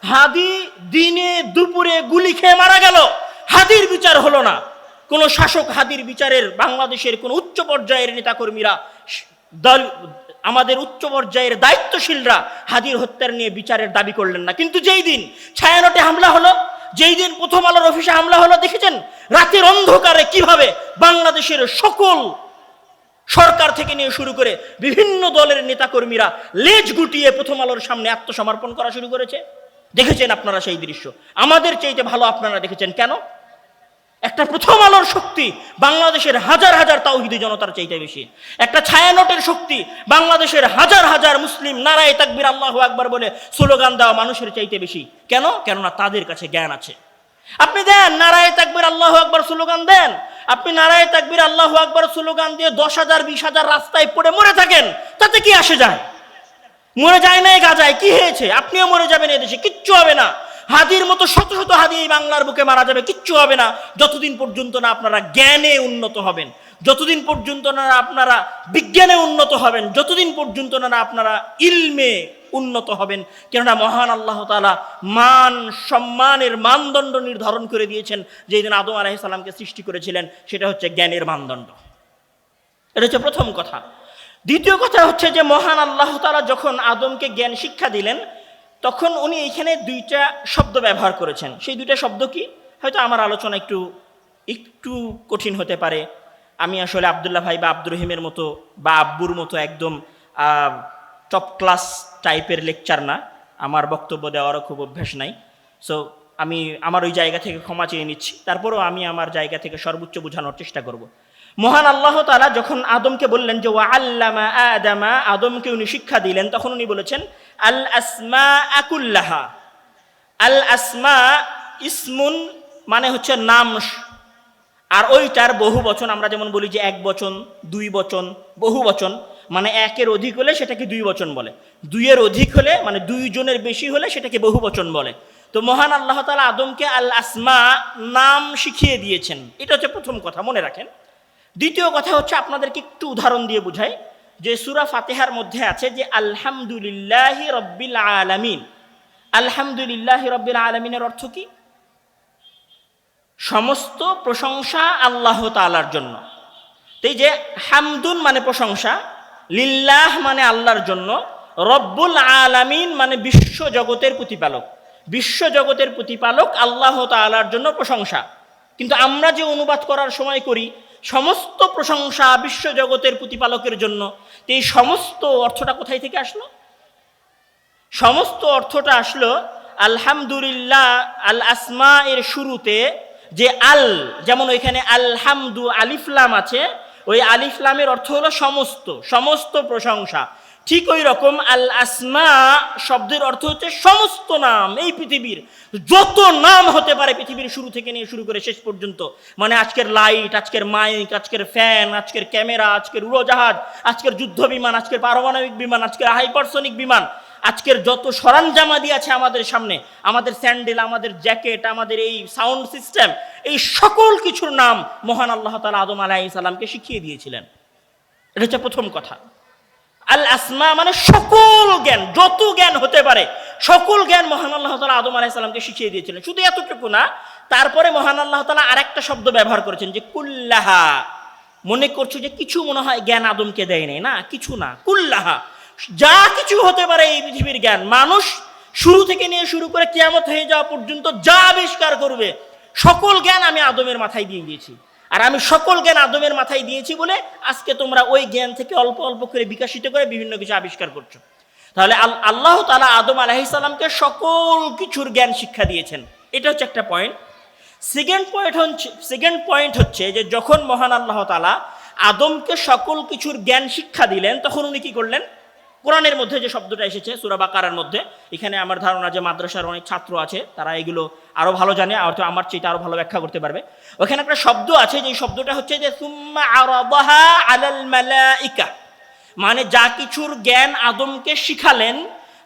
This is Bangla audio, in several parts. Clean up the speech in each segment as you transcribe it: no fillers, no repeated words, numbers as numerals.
হাদি দিনে দুপুরে গুলি খেয়ে মারা গেল, হাদির বিচার হলো না। কোন শাসক হাদির বিচারের, বাংলাদেশের কোন উচ্চ পর্যায়ের নেতাকর্মীরা, আমাদের উচ্চ পর্যায়ের দায়িত্বশীলরা হাদির হত্যার নিয়ে বিচারের দাবি করলেন না। কিন্তু যেই দিন ছায়ানটে হামলা হলো, যেই দিন প্রথম আলোর অফিসে হামলা হলো, দেখেছেন রাতের অন্ধকারে কিভাবে বাংলাদেশের সকল সরকার থেকে নিয়ে শুরু করে বিভিন্ন দলের নেতাকর্মীরা লেজ গুটিয়ে প্রথম আলোর সামনে আত্মসমর্পণ করা শুরু করেছে। দেখেছেন আপনারা সেই দৃশ্য, আমাদের চাইতে ভালো আপনারা দেখেছেন। কেন? একটা প্রথম আলোর শক্তি বাংলাদেশের হাজার হাজার তাওহীদি জনতার চাইতে বেশি। একটা ছায়ানটের শক্তি বাংলাদেশের হাজার হাজার মুসলিম নারায়ে তাকবীর আল্লাহু আকবার বলে স্লোগান দেওয়া মানুষের চাইতে বেশি। কেন? কেননা তাদের কাছে জ্ঞান আছে। আপনি দেন নারায়ে তাকবীর আল্লাহু আকবার স্লোগান দেন, আপনি নারায়ে তাকবীর আল্লাহু আকবার স্লোগান দিয়ে 10,000 20,000 রাস্তায় পড়ে মরে থাকেন, তাতে কি আসে যায়? মরে যায় না গাজায়, কি হয়েছে? আপনিও মরে যাবেন, এদেশে কিচ্ছু হবে না। হাদির মতো শত শত হাদি এই বাংলার বুকে মারা যাবে, কিচ্ছু হবে না, যতদিন পর্যন্ত না আপনারা জ্ঞানে উন্নত হবেন, যতদিন পর্যন্ত না আপনারা বিজ্ঞানে উন্নত হবেন, যতদিন পর্যন্ত না আপনারা ইলমে উন্নত হবেন। কেননা মহান আল্লাহ তাআলা মান সম্মানের মানদণ্ড নির্ধারণ করে দিয়েছেন। যেদিন আদম আলাইহিস সালামকে সৃষ্টি করেছিলেন, সেটা হচ্ছে জ্ঞানের মানদণ্ড। এটা হচ্ছে প্রথম কথা। দ্বিতীয় কথা হচ্ছে যে মহান আল্লাহ তাআলা যখন আদমকে জ্ঞান শিক্ষা দিলেন, তখন উনি এইখানে দুইটা শব্দ ব্যবহার করেছেন। সেই দুইটা শব্দ কি? হয়তো আমার আলোচনা একটু একটু কঠিন হতে পারে। আমি আসলে আব্দুল্লাহ ভাই বা আব্দুর রহিমের মতো বা আব্বুর মতো একদম টপ ক্লাস টাইপের লেকচার না, আমার বক্তব্য দেওয়ারও খুব অভ্যাস নাই। সো আমি আমার ওই জায়গা থেকে ক্ষমা চেয়ে নিচ্ছি, তারপরেও আমি আমার জায়গা থেকে সর্বোচ্চ বোঝানোর চেষ্টা করব। মহান আল্লাহ তাআলা যখন আদমকে বললেন যে ওয়া আল্লামা আদামা, আদমকে উনি শিক্ষা দিলেন, তখন উনি বলেছেন আল আসমা কুল্লাহা। আল আসমা ইসমুন মানে হচ্ছে নাম, আর ওইটার বহু বচন। আমরা যেমন বলি যে এক বচন, দুই বচন, বহু বচন মানে একের অধিক হলে সেটাকে দুই বচন বলে, দুইয়ের অধিক হলে মানে দুইজনের বেশি হলে সেটাকে বহু বচন বলে। তো মহান আল্লাহ তাআলা আদমকে আল আসমা নাম শিখিয়ে দিয়েছেন। এটা হচ্ছে প্রথম কথা, মনে রাখেন। দ্বিতীয় কথা হচ্ছে আপনাদেরকে একটু উদাহরণ দিয়ে বুঝাই, যে সূরা ফাতিহার মধ্যে আছে যে আলহামদুলিল্লাহি রাব্বিল আলামিন। আলহামদুলিল্লাহি রাব্বিল আলামিনের অর্থ কি? সমস্ত প্রশংসা আল্লাহ তাআলার জন্য। এই যে হামদুন মানে প্রশংসা, লিল্লাহ মানে আল্লাহর জন্য, রব্বুল আলামিন মানে বিশ্ব জগতের প্রতিপালক। বিশ্ব জগতের প্রতিপালক আল্লাহ তাআলার জন্য প্রশংসা। কিন্তু আমরা যে অনুবাদ করার সময় করি সমস্ত প্রশংসা বিশ্ব জগতের প্রতিপালকের জন্য, এই সমস্ত অর্থটা কোথায় থেকে আসলো? সমস্ত অর্থটা আসলো আলহামদুলিল্লাহ আল আসমা এর শুরুতে যে আল, যেমন ওইখানে আলহামদু আলিফলাম আছে, ওই আলিফলামের অর্থ হলো সমস্ত, সমস্ত প্রশংসা। ঠিক ওই রকম আল আসমা শব্দের অর্থ হচ্ছে সমস্ত নাম। এই পৃথিবীর যত নাম হতে পারে পৃথিবীর শুরু থেকে নিয়ে শুরু করে শেষ পর্যন্ত, মানে আজকের লাইট, আজকের মাইক, আজকের ফ্যান, আজকের ক্যামেরা, আজকের উড়োজাহাজ, আজকের যুদ্ধ বিমান, আজকের পারমাণবিক বিমান, আজকের হাইপারসনিক বিমান, আজকের যত সরঞ্জামাদি আছে আমাদের সামনে, আমাদের স্যান্ডেল, আমাদের জ্যাকেট, আমাদের এই সাউন্ড সিস্টেম, এই সকল কিছুর নাম মহান আল্লাহ তাআলা আদম আলাইহিস সালামকে শিখিয়ে দিয়েছিলেন। এটা হচ্ছে প্রথম কথা। আল আসমা মানে সকল জ্ঞান, যত জ্ঞান হতে পারে সকল জ্ঞান মহান আল্লাহ তাআলা আদম আলাইহিস সালামকে শিখিয়ে দিয়েছিলেন। শুধু এতটুকু না, তারপরে মহান আল্লাহ তাআলা আরেকটা শব্দ ব্যবহার করেছেন যে কুল্লাহা। মনে করছো যে কিছু মনে হয় জ্ঞান আদমকে দেয় নাই, না, কিছু না, কুল্লাহা যা কিছু হতে পারে এই পৃথিবীর জ্ঞান, মানুষ শুরু থেকে নিয়ে শুরু করে কিয়ামত হয়ে যাওয়া পর্যন্ত যা আবিষ্কার করবে সকল জ্ঞান আমি আদমের মাথায় দিয়ে দিয়েছি। আর আমি সকল জ্ঞান আদমের মাথায় দিয়েছি বলে আজকে তোমরা ওই জ্ঞান থেকে অল্প অল্প করে বিকশিত করে বিভিন্ন কিছু আবিষ্কার করছো। তাহলে আল্লাহ তাআলা আদম আলাইহিস সালামকে সকল কিছুর জ্ঞান শিক্ষা দিয়েছেন। এটা হচ্ছে একটা পয়েন্ট। সেকেন্ড পয়েন্ট হচ্ছে যে যখন মহান আল্লাহ তাআলা আদমকে সকল কিছুর জ্ঞান শিক্ষা দিলেন, তখন উনি কি করলেন? কোরআনের মধ্যে যে শব্দটা এসেছে সূরা বাকারার মধ্যে, এখানে আমার ধারণা যে মাদ্রাসার অনেক ছাত্র আছে, তারা এগুলো আরো ভালো জানে, অর্থাৎ আমার চেয়ে আরো ভালো ব্যাখ্যা করতে পারবে। ওখানে একটা শব্দ আছে, যে শব্দটা হচ্ছে যে সুম্মা আরাদাহা আলাল মালাইকা, মানে যা কিছুর জ্ঞান আদমকে শিখালেন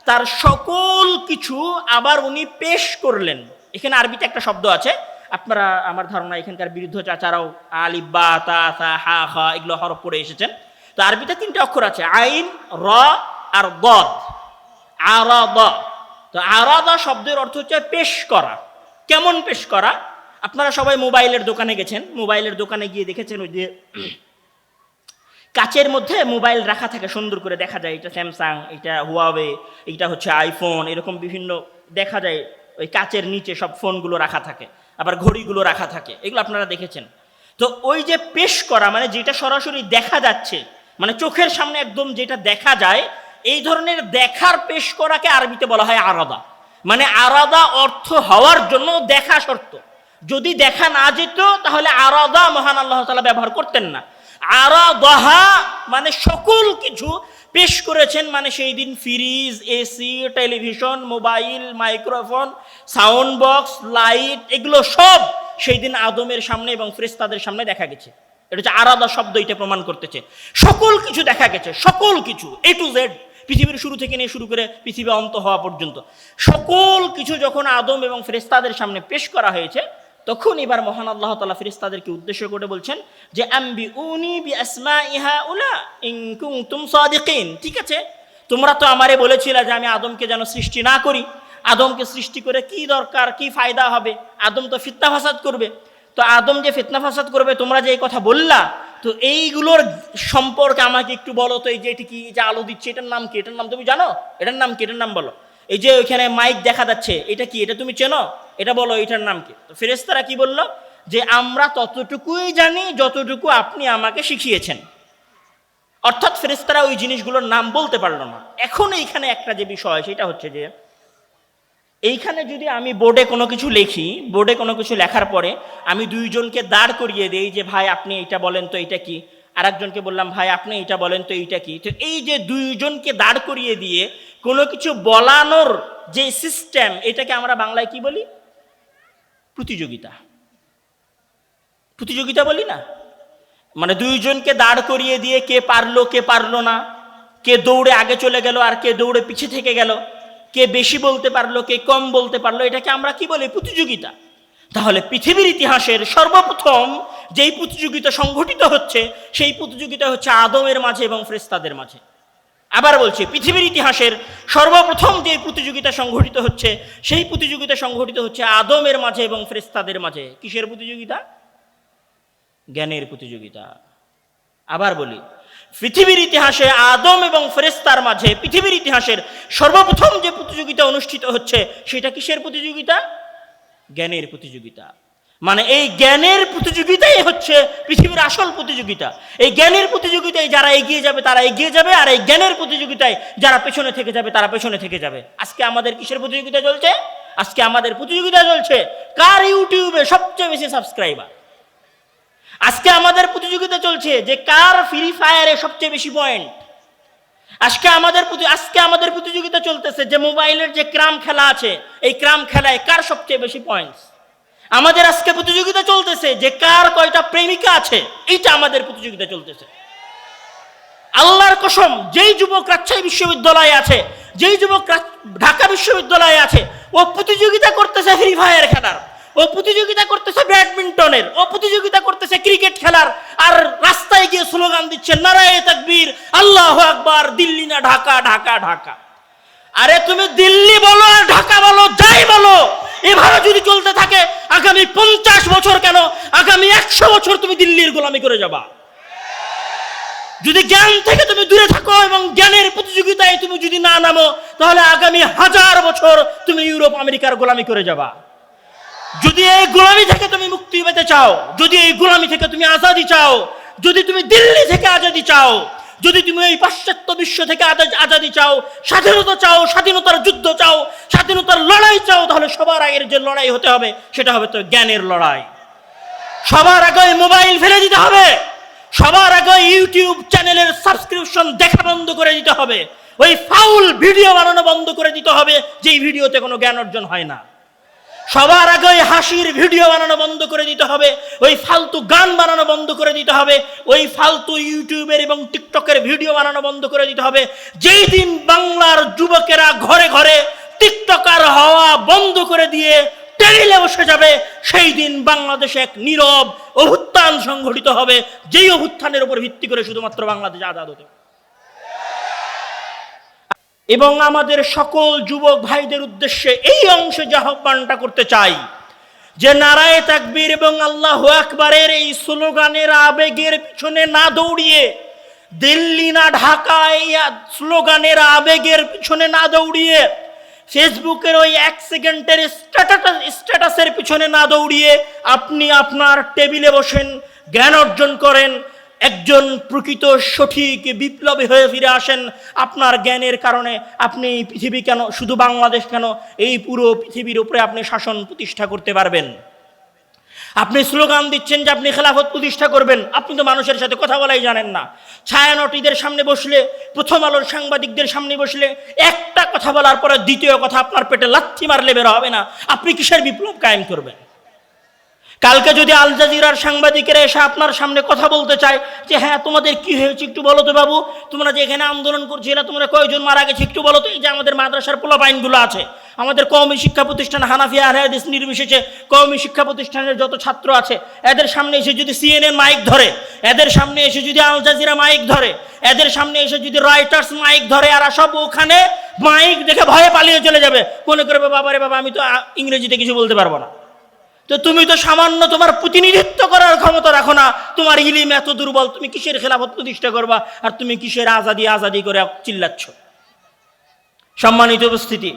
তার সকল কিছু আবার উনি পেশ করলেন। এখানে আরবিতে একটা শব্দ আছে, আপনারা আমার ধারণা এখানকার বিরুদ্ধ চাচারাও আলিফ বা তা সা হা খা এগুলো হরফ পড়ে এসেছেন। তো আরবিতে 3টে অক্ষর আছে, আইন, র আর দদ। আরাদা, তো আরাদা শব্দের অর্থ হচ্ছে পেশ করা। কেমন পেশ করা? আপনারা সবাই মোবাইলের দোকানে গেছেন, মোবাইলের দোকানে গিয়ে দেখেছেন ওই যে কাচের মধ্যে মোবাইল রাখা থাকে, সুন্দর করে দেখা যায় এটা স্যামসাং, এটা হুয়াওয়ে, এটা হচ্ছে আইফোন, এরকম বিভিন্ন দেখা যায় ওই কাচের নিচে সব ফোনগুলো রাখা থাকে, আবার ঘড়িগুলো রাখা থাকে, এগুলো আপনারা দেখেছেন। তো ওই যে পেশ করা মানে যেটা সরাসরি দেখা যাচ্ছে, মানে চোখের সামনে একদম যেটা দেখা যায়, এই ধরনের দেখার পেশ করাকে আরবিতে বলা হয় আরাদা। মানে আরাদা অর্থ হওয়ার জন্য দেখা শর্ত, যদি দেখা না যেত তাহলে আরাদা মহান আল্লাহ তাআলা ব্যবহার করতেন না। আরাদাহা মানে সকল কিছু পেশ করেছেন, মানে সেই দিন fridge, AC, television, mobile, microphone, sound box, light, এগুলো সব সেই দিন আদমের সামনে এবং ফেরেশতাদের সামনে দেখা গেছে। এটা হচ্ছে আরাদা শব্দ, এটা প্রমাণ করতেছে সকল কিছু দেখা গেছে, সকল কিছু এ টু জেড, পৃথিবীর শুরু থেকে নিয়ে শুরু করে পৃথিবী অন্ত হওয়া পর্যন্ত সকল কিছু যখন আদম এবং ফেরেশতাদের সামনে পেশ করা হয়েছে, তখন এবার মহান আল্লাহ তাআলা ফেরেশতাদেরকে উদ্দেশ্য করে বলছেন যে আম্বিউনি বিআসমাইহা উলা ইন কুনতুম সাদিকিন। ঠিক আছে, তোমরা তো আমারে বলেছিলে যে আমি আদমকে যেন সৃষ্টি না করি, আদমকে সৃষ্টি করে কি দরকার, কি ফায়দা হবে, আদম তো ফিতনা ফাসাদ করবে। তো আদম যে ফিতনা ফাসাদ করবে তোমরা যে এই কথা বললা, তো এইগুলোর সম্পর্কে আমাকে একটু বলো তো। এই যে এটি কি, যে আলো দিচ্ছে, এটার নাম কি? এটার নাম তুমি জানো? এটার নাম কি? এটার নাম বলো। এই যে ওইখানে মাইক দেখা যাচ্ছে, এটা কি? এটা তুমি চেনো? এটা বলো, এটার নাম কি? তো ফেরেশতারা কি বলল? যে আমরা ততটুকুই জানি যতটুকু আপনি আমাকে শিখিয়েছেন। অর্থাৎ ফেরেশতারা ওই জিনিসগুলোর নাম বলতে পারলো না। এখন এইখানে একটা যে বিষয়, সেটা হচ্ছে যে এইখানে যদি আমি বোর্ডে কোনো কিছু লিখি, বোর্ডে কোনো কিছু লেখার পরে আমি দুইজনকে দাঁড় করিয়ে দেই যে ভাই আপনি এইটা বলেন তো এইটা কি, আর একজনকে বললাম ভাই আপনি এইটা বলেন তো এইটা কি, তো এই যে দুইজনকে দাঁড় করিয়ে দিয়ে কোনো কিছু বলানোর যে সিস্টেম, এটাকে আমরা বাংলায় কি বলি? প্রতিযোগিতা। প্রতিযোগিতা বলি না? মানে দুইজনকে দাঁড় করিয়ে দিয়ে কে পারলো কে পারলো না, কে দৌড়ে আগে চলে গেল আর কে দৌড়ে পিছে থেকে গেল, কে বেশি বলতে পারলো কে কম বলতে পারলো, এটাকে আমরা কি বলি? প্রতিযোগিতা। তাহলে পৃথিবীর ইতিহাসের সর্বপ্রথম যেই প্রতিযোগিতা সংঘটিত হচ্ছে, সেই প্রতিযোগিতা হচ্ছে আদমের মাঝে এবং ফেরেশতাদের মাঝে। আবার বলছি, পৃথিবীর ইতিহাসের সর্বপ্রথম যে প্রতিযোগিতা সংঘটিত হচ্ছে, সেই প্রতিযোগিতা সংঘটিত হচ্ছে আদমের মাঝে এবং ফেরেশতাদের মাঝে। কিসের প্রতিযোগিতা? জ্ঞানের প্রতিযোগিতা। আবার বলি, পৃথিবীর ইতিহাসে আদম এবং ফেরেশতার মাঝে পৃথিবীর ইতিহাসের সর্বপ্রথম যে প্রতিযোগিতা অনুষ্ঠিত হচ্ছে, সেটা কিসের প্রতিযোগিতা? জ্ঞানের প্রতিযোগিতা। মানে এই জ্ঞানের প্রতিযোগিতাই হচ্ছে পৃথিবীর আসল প্রতিযোগিতা। এই জ্ঞানের প্রতিযোগিতায় যারা এগিয়ে যাবে তারা এগিয়ে যাবে, আর এই জ্ঞানের প্রতিযোগিতায় যারা পেছনে থেকে যাবে তারা পেছনে থেকে যাবে। আজকে আমাদের কিসের প্রতিযোগিতা চলছে? আজকে আমাদের প্রতিযোগিতা চলছে কার ইউটিউবে সবচেয়ে বেশি সাবস্ক্রাইবার। আজকে আমাদের প্রতিযোগিতা চলছে যে কার ফ্রি ফায়ারে সবচেয়ে বেশি পয়েন্ট। আজকে আমাদের প্রতিযোগিতা চলতেছে যে মোবাইলের যে ক্রাম খেলা আছে, এই ক্রাম খেলায় কার সবচেয়ে বেশি পয়েন্টস। আমাদের আজকে প্রতিযোগিতা চলতেছে যে কার কয়টা প্রেমিকা আছে, এইটা আমাদের প্রতিযোগিতা চলতেছে। আল্লাহর কসম, যেই যুবক রাজশাহী বিশ্ববিদ্যালয়ে আছে, যেই যুবক ঢাকা বিশ্ববিদ্যালয়ে আছে, ও প্রতিযোগিতা করতেছে ফ্রি ফায়ার খেলার, ও প্রতিযোগিতা করতেছে ব্যাডমিন্টনের, ও প্রতিযোগিতা করতেছে ক্রিকেট খেলার, আর রাস্তায় গিয়ে স্লোগান দিচ্ছে নারায়ে তাকবীর, আল্লাহু আকবার, দিল্লি না ঢাকা, ঢাকা ঢাকা। আরে তুমি দিল্লি বলো আর ঢাকা বলো, যাই বলো, এভাবে যদি চলতে থাকে আগামী 50 বছর কেন, আগামী 100 বছর তুমি দিল্লির গোলামি করে যাবা। যদি জ্ঞান থেকে তুমি দূরে থাকো এবং জ্ঞানের প্রতিযোগিতায় তুমি যদি না নামো, তাহলে আগামী 1000 বছর তুমি ইউরোপ আমেরিকার গোলামি করে যাবা। যদি এই গোলামি থেকে তুমি মুক্তি পেতে চাও, যদি এই গোলামি থেকে তুমি আজাদি চাও, যদি তুমি দিল্লি থেকে আজাদি চাও, যদি তুমি এই পাশ্চাত্য বিশ্ব থেকে আজাদি চাও, স্বাধীনতা চাও, স্বাধীনতার যুদ্ধ চাও, স্বাধীনতার লড়াই চাও, তাহলে সবার আগের যে লড়াই হতে হবে সেটা হবে তো জ্ঞানের লড়াই। সবার আগে মোবাইল ফেলে দিতে হবে, সবার আগে ইউটিউব চ্যানেলের সাবস্ক্রিপশন দেখা বন্ধ করে দিতে হবে, ওই ফাউল ভিডিও বানানো বন্ধ করে দিতে হবে যেই ভিডিওতে কোনো জ্ঞান অর্জন হয় না। সবার আগে হাসির ভিডিও বানানো বন্ধ করে দিতে হবে, ওই ফালতু গান বানানো বন্ধ করে দিতে হবে, ওই ফালতু ইউটিউবের এবং টিকটকের ভিডিও বানানো বন্ধ করে দিতে হবে। যেই দিন বাংলার যুবকেরা ঘরে ঘরে টিকটকার হওয়া বন্ধ করে দিয়ে টেবিলে বসে যাবে, সেই দিন বাংলাদেশে এক নীরব অভ্যুত্থান সংঘটিত হবে, যেই অভ্যুত্থানের উপর ভিত্তি করে শুধুমাত্র বাংলাদেশ আজাদ হতে। এবং আমাদের সকল যুবক ভাইদের উদ্দেশ্যে এই অংশে যে আহ্বানটা করতে চাই যে নারায়ে তাকবীর এবং আল্লাহু আকবারের এই স্লোগানের আবেগের পিছনে না দৌড়িয়ে, দিল্লি না ঢাকা এই স্লোগানের আবেগের পিছনে না দৌড়িয়ে, ফেসবুকের ওই 1 সেকেন্ডের স্ট্যাটাসের পিছনে না দৌড়িয়ে আপনি আপনার টেবিলে বসেন, জ্ঞান অর্জন করেন, একজন প্রকৃত সঠিক বিপ্লবী হয়ে ফিরে আসেন। আপনার জ্ঞানের কারণে আপনি এই পৃথিবী কেন, শুধু বাংলাদেশ কেন, এই পুরো পৃথিবীর উপরে আপনি শাসন প্রতিষ্ঠা করতে পারবেন। আপনি স্লোগান দিচ্ছেন যে আপনি খেলাফত প্রতিষ্ঠা করবেন, আপনি তো মানুষের সাথে কথা বলাই জানেন না। ছায়ানটিদের সামনে বসলে, প্রথম আলোর সাংবাদিকদের সামনে বসলে একটা কথা বলার পরে দ্বিতীয় কথা আপনার পেটে লাথি মারলে বের হবে না। আপনি কিসের বিপ্লব কায়েম করবেন? কালকে যদি আল জাজিরার সাংবাদিকেরা এসে আপনার সামনে কথা বলতে চায় যে হ্যাঁ তোমাদের কি হয়েছে একটু বলো তো বাবু, তোমরা যে এখানে আন্দোলন করছিলে তোমরা কয়জন মারা গেছে একটু বলো তো, এই যে আমাদের মাদ্রাসার পোলাপাইনগুলো আছে, আমাদের কওমি শিক্ষা প্রতিষ্ঠান হানাফিয়া আহলে হাদিস নির্বিশেষে কওমি শিক্ষা প্রতিষ্ঠানের যত ছাত্র আছে, এদের সামনে এসে যদি সিএনএন মাইক ধরে, এদের সামনে এসে যদি আল জাজিরা মাইক ধরে, এদের সামনে এসে যদি রয়টার্স মাইক ধরে, আর সব ওখানে মাইক দেখে ভয়ে পালিয়ে চলে যাবে, মনে করবে বাবারে বাবা আমি তো ইংরেজিতে কিছু বলতে পারবো না। তো তুমি তো সামান্য তোমার প্রতিনিধিত্ব করার ক্ষমতা রাখো না, তোমার ইলিম এত দুর্বল, তুমি কিসের খেলাফত প্রতিষ্ঠা করবা, আর তুমি কিসের আজাদি আজাদি করে চিল্লাচ্ছ? সম্মানিত উপস্থিতি,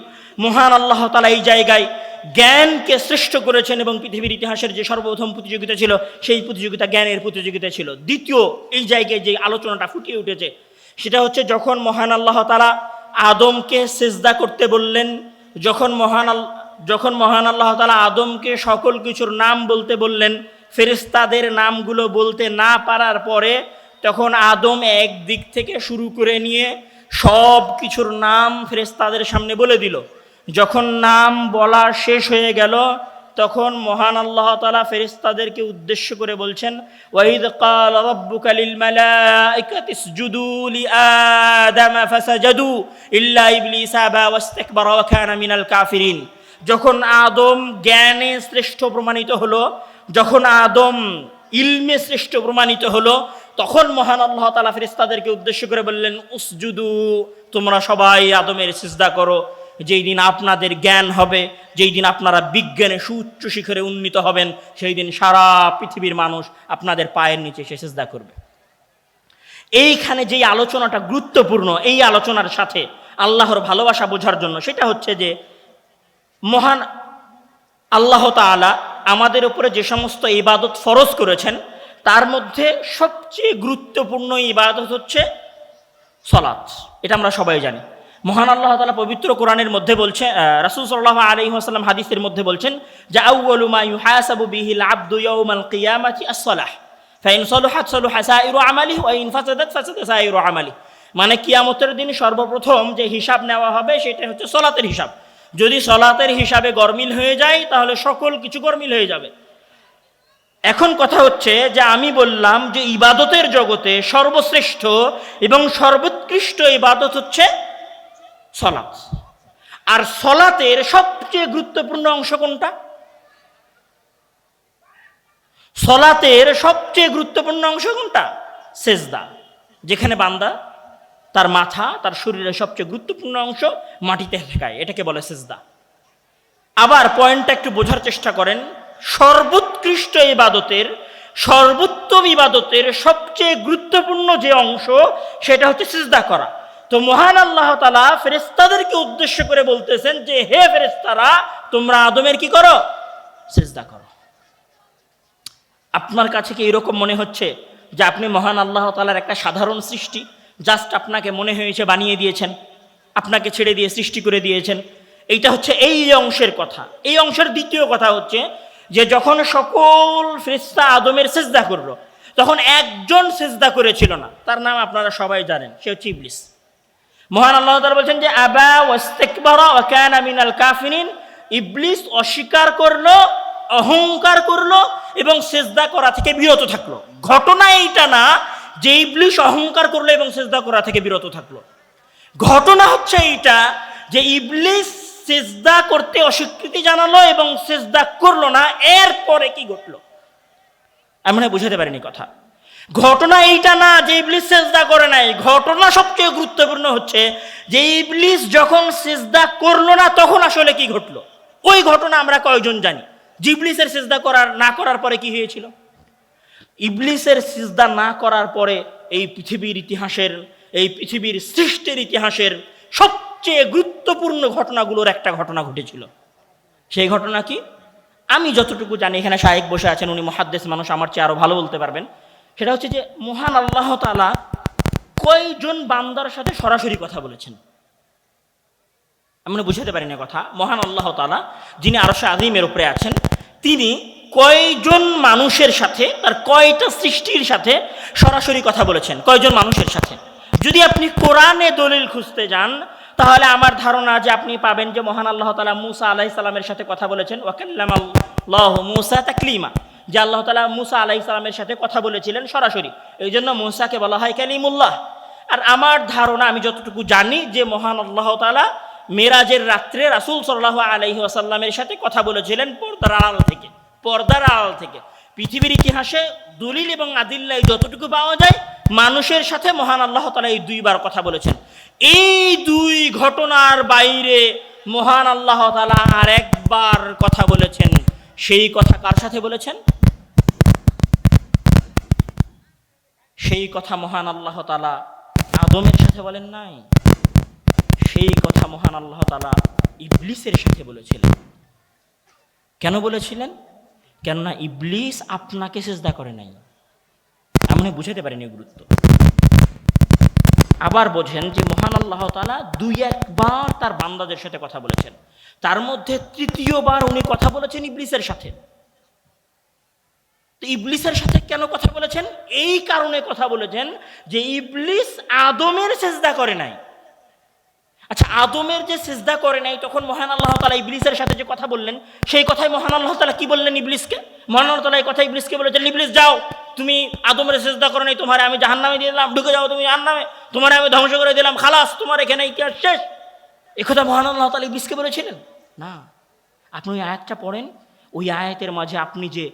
মহান আল্লাহ তাআলা এই জায়গায় জ্ঞানকে শ্রেষ্ঠ করেছেন এবং পৃথিবীর ইতিহাসের যে সর্বপ্রথম প্রতিযোগিতা ছিল সেই প্রতিযোগিতা জ্ঞানের প্রতিযোগিতা ছিল। দ্বিতীয় এই জায়গায় যে আলোচনাটা ফুটিয়ে উঠেছে সেটা হচ্ছে যখন মহান আল্লাহ তাআলা আদমকে সিজদা করতে বললেন, যখন মহান আল্লাহ তাআলা আদমকে সকল কিছুর নাম বলতে বললেন, ফেরেশতাদের নামগুলো বলতে না পারার পরে তখন আদম এক দিক থেকে শুরু করে নিয়ে সব কিছুর নাম ফেরেশতাদের সামনে বলে দিল। যখন নাম বলা শেষ হয়ে গেল তখন মহান আল্লাহ তাআলা ফেরেশতাদেরকে উদ্দেশ্য করে বলছেন, ওয়াইদ ক্বালা রাব্বুকা লিল মালাইকাতি ইসজুদু লিআদাম ফাসাজাদু ইল্লা ইবলিস আবা ওয়াস্তাকবারা ওয়া কানা মিনাল কাফিরিন। যখন আদম জ্ঞানে শ্রেষ্ঠ প্রমাণিত হলো, যখন আদম ইলমে শ্রেষ্ঠ প্রমাণিত হলো, তখন মহান আল্লাহ তাআলা ফেরেশতাদেরকে উদ্দেশ্য করে বললেন, উসজুদু, তোমরা সবাই আদমের সিজদা করো। যেই দিন আপনাদের জ্ঞান হবে, যেই দিন আপনারা বিজ্ঞানে সুউচ্চ শিখরে উন্নীত হবেন, সেই দিন সারা পৃথিবীর মানুষ আপনাদের পায়ের নিচে এসে সিজদা করবে। এইখানে যেই আলোচনাটা গুরুত্বপূর্ণ, এই আলোচনার সাথে আল্লাহর ভালোবাসা বোঝার জন্য, সেটা হচ্ছে যে মহান আল্লাহ তাআলা আমাদের উপরে যে সমস্ত ইবাদত ফরজ করেছেন তার মধ্যে সবচেয়ে গুরুত্বপূর্ণ ইবাদত হচ্ছে সালাত। এটা আমরা সবাই জানি। মহান আল্লাহ তাআলা পবিত্র কোরআনের মধ্যে বলছে, রাসূল সাল্লাল্লাহু আলাইহি ওয়াসাল্লাম হাদিসের মধ্যে বলছেন যে আউয়ালু মা ইউহাসাবু বিহিল আবদু ইয়াউমাল কিয়ামাতি আস-সালাহ ফাইন সালাহাত সালাহা সাইরু আমালিহি ওয়া ইন ফাসাদাত ফাসাদা সাইরু আমালিহি। মানে কিয়ামতের দিন সর্বপ্রথম যে হিসাব নেওয়া হবে সেটা হচ্ছে সালাতের হিসাব। যদি সালাতের হিসাবে গরমিল হয়ে যায় তাহলে সকল কিছু গরমিল হয়ে যাবে। এখন কথা হচ্ছে যে আমি বললাম যে ইবাদতের জগতে সর্বশ্রেষ্ঠ এবং সর্বোৎকৃষ্ট ইবাদত হচ্ছে সালাত। আর সালাতের সবচেয়ে গুরুত্বপূর্ণ অংশ কোনটা? সালাতের সবচেয়ে গুরুত্বপূর্ণ অংশ কোনটা? সেজদা। যেখানে বান্দা তার মাথা, তার শরীরের সবচেয়ে গুরুত্বপূর্ণ অংশ মাটিতে ঠেকায়, এটাকে বলে সেজদা। আবার পয়েন্টটা একটু বোঝার চেষ্টা করেন, সর্বোৎকৃষ্ট ইবাদতের, সর্বোত্তম ইবাদতের সবচেয়ে গুরুত্বপূর্ণ যে অংশ সেটা হচ্ছে সিজদা করা। তো মহান আল্লাহ তাআলা ফেরেশতাদেরকে উদ্দেশ্য করে বলতেছেন যে হে ফেরেশতারা, তোমরা আদমের কি করো? সিজদা করো। আপনার কাছে কি এরকম মনে হচ্ছে যে আপনি মহান আল্লাহ তাআলার একটা সাধারণ সৃষ্টি, জাস্ট আপনাকে মনে হয়েছে বানিয়ে দিয়েছেন, আপনাকে ছেড়ে দিয়ে সৃষ্টি করে দিয়েছেন? এইটা হচ্ছে এই অংশের কথা। এই অংশের দ্বিতীয় কথা হচ্ছে যে যখন সকল ফেরেশতা আদমের সিজদা করলো তখন একজন সিজদা করেছিল না, তার নাম আপনারা সবাই জানেন, সে হচ্ছে ইবলিস। মহান আল্লাহ তাআলা বলছেন যে আবা ওয়াস্তাকবারা ওয়া কানা মিনাল কাফিরিন। ইবলিস অস্বীকার করলো, অহংকার করলো এবং সিজদা করা থেকে বিরত থাকলো। ঘটনা এইটা না যে ইবলিস অহংকার করলো এবং সিজদা করা থেকে বিরত থাকলো। ঘটনা হচ্ছে এইটা যে ইবলিস সিজদা করতে অস্বীকৃতি জানালো এবং সিজদা করলো না। এরপরে কি ঘটলো আমি বুঝাতে পারিনি কথা। ঘটনা এইটা না যে ইবলিস সিজদা করে নাই, ঘটনা সবচেয়ে গুরুত্বপূর্ণ হচ্ছে যে ইবলিস যখন সিজদা করলো না তখন আসলে কি ঘটলো। ওই ঘটনা আমরা কয়জন জানি যে ইবলিসের সিজদা না করার পরে কি হয়েছিল। ইবলিসের সিজদা না করার পরে এই পৃথিবীর ইতিহাসের, এই পৃথিবীর সৃষ্টির ইতিহাসের সবচেয়ে গুরুত্বপূর্ণ ঘটনাগুলোর একটা ঘটনা ঘটেছিল। সেই ঘটনা কি? আমি যতটুকু জানি, এখানে শায়েখ বসে আছেন, উনি মুহাদ্দিস মানুষ, আমার চেয়ে আরো ভালো বলতে পারবেন। সেটা হচ্ছে যে মহান আল্লাহ তাআলা কয়জন বান্দার সাথে সরাসরি কথা বলেছেন। আমরা বুঝাতে পারি না কথা। মহান আল্লাহ তাআলা যিনি আরশে আযীমের উপরে আছেন, তিনি কয়জন মানুষের সাথে, তার কয়টা সৃষ্টির সাথে সরাসরি কথা বলেছেন, কয়জন মানুষের সাথে। যদি আপনি কোরআনে দলিল খুঁজতে যান তাহলে আমার ধারণা যে আপনি পাবেন যে মহান আল্লাহ তাআলা মূসা আলাইহিস সালামের সাথে কথা বলেছেন, ওয়া কাল্লামাল্লাহু মূসা তাকলিমা, যে আল্লাহ তাআলা মূসা আলাইহিস সালামের সাথে কথা বলেছিলেন সরাসরি, এই জন্য মূসাকে বলা হয় কালিমুল্লাহ। আর আমার ধারণা, আমি যতটুকু জানি, যে মহান আল্লাহ তাআলা মেরাজের রাত্রে রাসূল সাল্লাল্লাহু আলাইহি ওয়াসাল্লামের সাথে কথা বলেছিলেন পর্দার আড়াল থেকে, পর্দার আড়াল থেকে। পৃথিবীর ইতিহাসে দলিল এবং আদিল্লায় যতটুকু পাওয়া যায়, মানুষের সাথে মহান আল্লাহ তাআলা এই দুইবার কথা বলেছেন। এই দুই ঘটনার বাইরে মহান আল্লাহ তাআলা আর একবার কথা বলেছেন। সেই কথা কার সাথে বলেছেন? সেই কথা মহান আল্লাহ তাআলা আদমের সাথে বলেন নাই, সেই কথা মহান আল্লাহ তাআলা ইবলিসের সাথে বলেছিলেন। কেন বলেছিলেন? কেননা ইবলিস আপনাকে সিজদা করে নাই। আমি বুঝাতে পারিনি গুরুত্ব। আবার বোঝেন যে মহান আল্লাহ তাআলা দুই একবার তার বান্দাদের সাথে কথা বলেছেন, তার মধ্যে তৃতীয়বার উনি কথা বলেছেন ইবলিসের সাথে। তো ইবলিসের সাথে কেন কথা বলেছেন? এই কারণে কথা বলেছেন যে ইবলিস আদমের সিজদা করে নাই। আচ্ছা, আদমের যে সিজদা করে নাই, তখন মহান আল্লাহ তাআলা ইবলিসের সাথে যে কথা বললেন, সেই কথাই মহান আল্লাহ তাআলা কি বললেন ইবলিসকে? মহান আল্লাহ তাআলা এই কথা ইবলিসকে বলেছেন, ইবলিস যাও, তুমি আদমের সিজদা করো নাই, তোমারে আমি জাহান্নামে দিয়ে দিলাম, ঢুকে যাও তুমি জাহান্নামে, তোমারে আমি ধ্বংস করে দিলাম, খালাস, তোমার এখানে ইতিহাস শেষ। এ কথা মহান আল্লাহ তাআলা ইবলিসকে বলেছিলেন না। আপনি ওই আয়াতটা পড়েন, ওই আয়াতের মাঝে আপনি যে